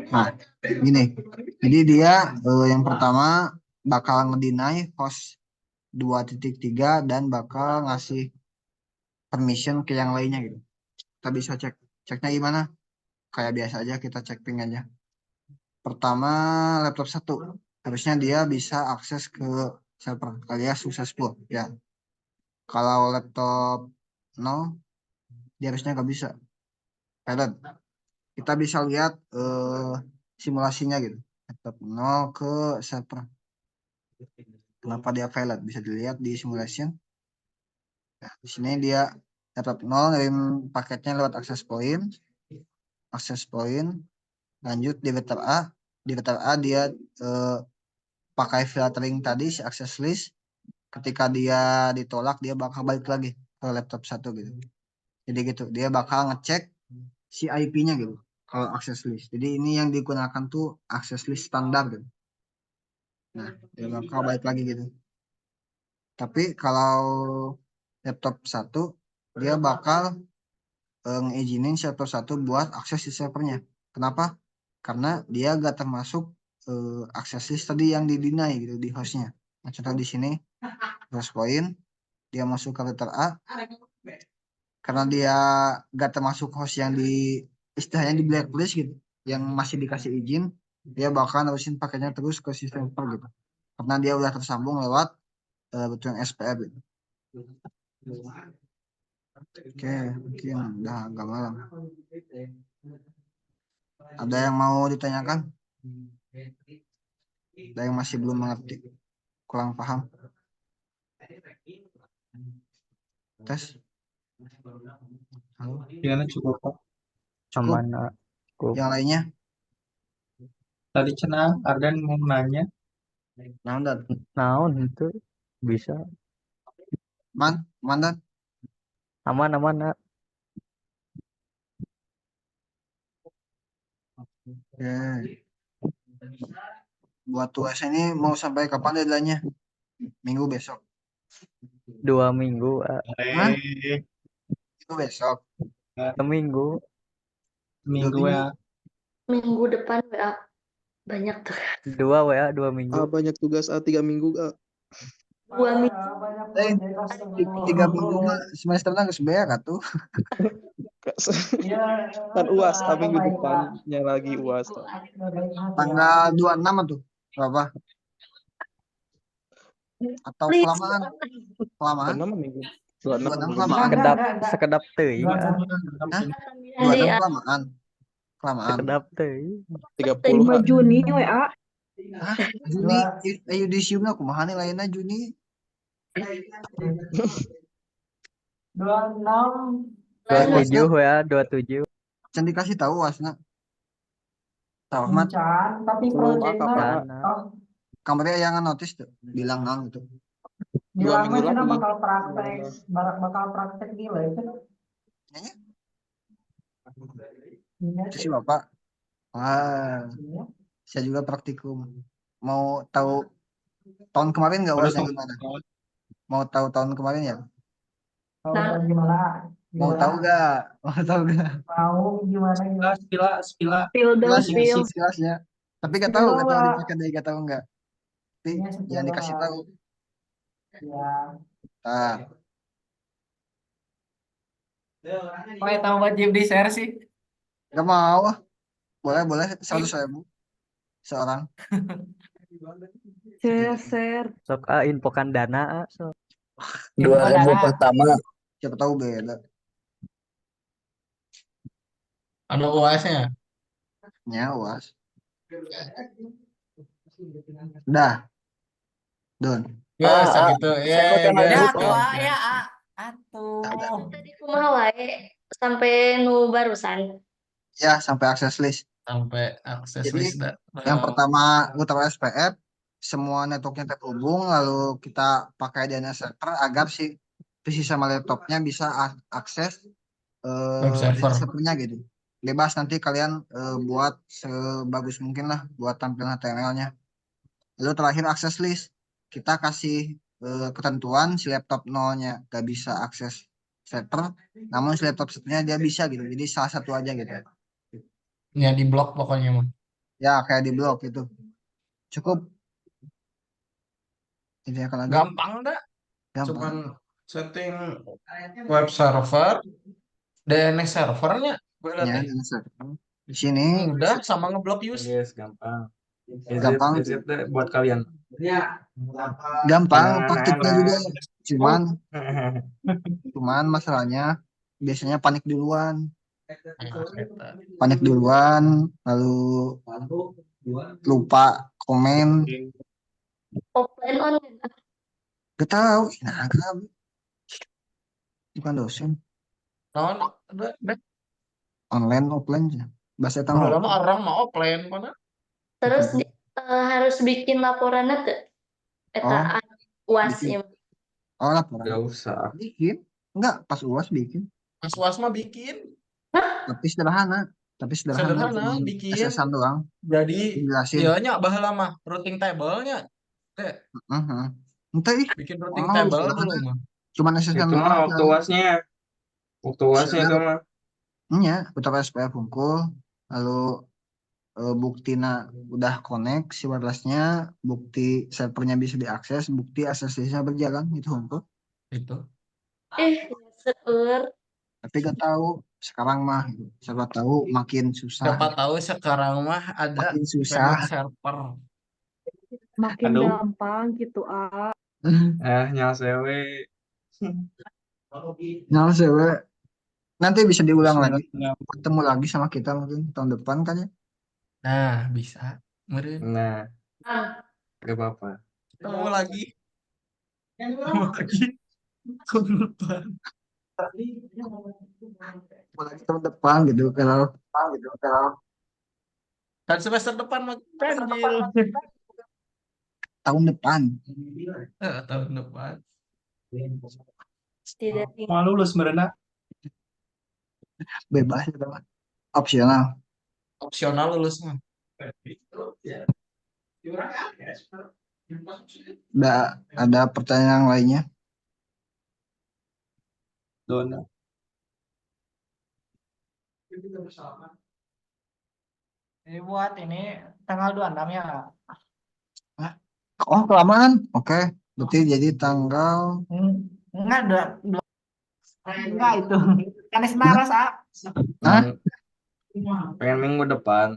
Nah, gini. Jadi dia yang pertama bakal ngedeny host 2.3 dan bakal ngasih permission ke yang lainnya gitu. Kita bisa ceknya gimana? Kayak biasa aja kita cek ping aja. Pertama laptop 1 harusnya dia bisa akses ke server alias successful ya. Kalau laptop 0 dia harusnya nggak bisa pilot. Kita bisa lihat simulasinya gitu, laptop 0 ke server. Kenapa dia pilot? Bisa dilihat di simulation. Nah, di sini dia laptop 0 ngirim paketnya lewat access point, lanjut di vector A. Di vector A dia pakai filtering tadi si access list. Ketika dia ditolak, dia bakal balik lagi ke laptop 1 gitu. Jadi gitu, dia bakal ngecek si IP-nya gitu kalau access list. Jadi ini yang digunakan tuh access list standar gitu. Nah, dia bakal balik lagi gitu. Tapi kalau laptop 1 dia bakal ngizinin server 1 buat akses di servernya. Kenapa? Karena dia gak termasuk akses list tadi yang di-deny gitu di hostnya. Nah, contoh di sini host point, dia masuk ke router A, karena dia gak termasuk host yang di istilahnya di blacklist gitu, yang masih dikasih izin, dia bakal nerusin paketnya terus ke si server gitu. Karena dia udah tersambung lewat router SPF gitu. Oke, mungkin udah agak malam. Ada yang mau ditanyakan? Ada yang masih belum mengerti? Kurang paham? Tes? Halo? Gimana cukup Pak? Cukup? Aman, cukup. Yang lainnya? Tadi cenah Ardan mau nanya. Nah, dan Naon itu bisa mandan. aman nak. Oke. Buat tugas ini mau sampai kapan deadline-nya? Minggu besok. 2 minggu, Hah? Eh, Minggu besok. seminggu. minggu Dua ya. Minggu depan WA banyak tuh. 2 WA 2 minggu. banyak tugas 3 minggu 2 minggu. 3 minggu mah semesternya nggak sebanyak atuh. kan UAS minggu depannya lagi UAS Tanggal 26 tuh. Berapa? Atau Please. kelamaan? Kelamaan? 26 minggu 26 26 minggu kelamaan. Sekedap teuing. Hah? Nanti 26 kelamaan. Kelamaan. Sekedap teuing. 30 5 Juni WA. Hah? Juni, ayo disiumnya kumaha nih lainnya Juni. 27 WA 27. Can dikasih tahu wasna. Tahu Ahmad, Tapi belum proyeknya Pak. Sana. kamarnya yang notis tuh, bilang nang gitu. 2 minggu bilangnya lagi. bakal praktek gila itu. Nyanyi? Itu sih Bapak. Wah, saya juga praktikum. Mau tahu tahun kemarin nggak wasnya gimana? Mau tahu tahun kemarin ya? Tahu gimana? Mau tahu nggak? Mau tahu nggak? Tahu gimana? Spila. Spill dong, Jelas spill. jelasnya. Tapi nggak tahu dipakai dari nggak tahu nggak. Tapi jangan dikasih tahu. Ya. Nah, Oke, tahu wajib di share sih. nggak mau. Boleh 100.000 seorang. Share. Sok infokan dana sok. 2.000 pertama. Siapa tahu beda. Ada UAS-nya. Nyawas. Dah. Don. Ya, segitu. Ya, Ya, atuh. Tadi kumaha wae sampai nu barusan. Ya, sampai akses list. sampai akses Jadi, list yang pertama router SPF, semua networknya terhubung, lalu kita pakai DNS server agar si PC sama laptopnya bisa akses web server. servernya gitu. Bebas nanti kalian buat sebagus mungkin lah buat tampilan HTML-nya. Lalu terakhir akses list, kita kasih ketentuan si laptop 0-nya gak bisa akses server, namun si laptop satunya dia bisa gitu. Jadi salah satu aja gitu. Ya di blok pokoknya mah. Ya kayak di blog itu. Cukup. Ini akan lagi. Gampang dah. Gampang. Cuman setting web server, DNS servernya. Ya, DNS server. Di sini Udah sama ngeblok use. Yes, gampang. Gampang. Visit deh buat kalian. gampang Nah, praktiknya nah. juga. Cuman masalahnya biasanya panik duluan, Eta. lalu lupa komen, Offline online. gak tahu, nah agak bukan dosen, Naon ada online offline aja. Bahasa eta baheula mah mah orang mah offline mana? Terus harus bikin laporannya tuh. Eta UAS bikin. ya. Laporan. Gak usah. Bikin. Enggak, pas UAS bikin. Pas UAS mah bikin. Tapi sederhana. Sederhana Cuma bikin. SS-an doang. Jadi Dijelasin. ieu nya baheula mah routing table-nya. Teh, Entah ih. bikin routing table dulu mah. Cuma SS-an Itu mah doang. waktu UAS-nya. Waktu UAS-nya itu mah. Iya, betapa SPF unggul. Lalu buktinya udah connect si wirelessnya, bukti servernya bisa diakses, bukti aksesnya berjalan itu unggul. Itu. Seueur. Tapi gak tahu sekarang mah gitu. Siapa tahu makin susah. Siapa tahu sekarang mah ada Makin susah. remote server. Makin Aduh. gampang gitu, Nyala sewe. Nah, sewe. Nanti bisa diulang lagi. Ketemu lagi sama kita mungkin tahun depan kan ya. Nah, bisa. Meureun. Nah, gak apa-apa. Ketemu lagi. Ketemu lagi. Tahun depan. Ketemu lagi tahun depan gitu. Kalau Kan semester depan mah ganjil. tahun depan. Tahun depan. Tidak Mau lulus merenang. Bebas itu mah. Opsional. Opsional lulus mah. Ada pertanyaan lainnya? Dona. Ini buat ini tanggal 26 ya. Oh, kelamaan. Oke. Berarti jadi tanggal Enggak, enggak itu. Kan Naras, Hah? Pengen minggu depan.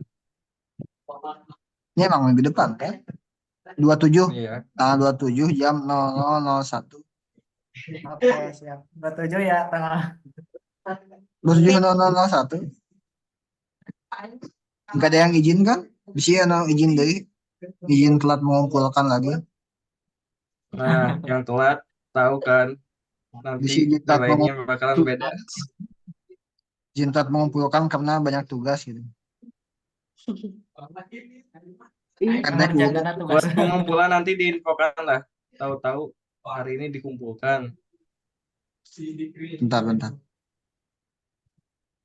Ini emang minggu depan kan? 27. Iya. Tanggal 27 jam 00.01. Oke, siap. 27 ya tanggal. 27 00.01. Enggak ada yang izin kan? Bisa yang izin dari izin telat mengumpulkan lagi. Nah, yang telat tahu kan Bisa nanti izin telat nilainya bakalan beda. izin telat mengumpulkan karena banyak tugas gitu. Karena Mengerjakan tugas. Buat pengumpulan nanti diinfokan lah. Tahu-tahu hari ini dikumpulkan. bentar.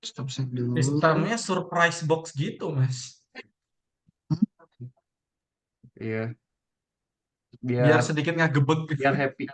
Stop save dulu. Sistemnya surprise box gitu, Mas. Iya. Biar sedikit ngegebek gitu. Biar happy.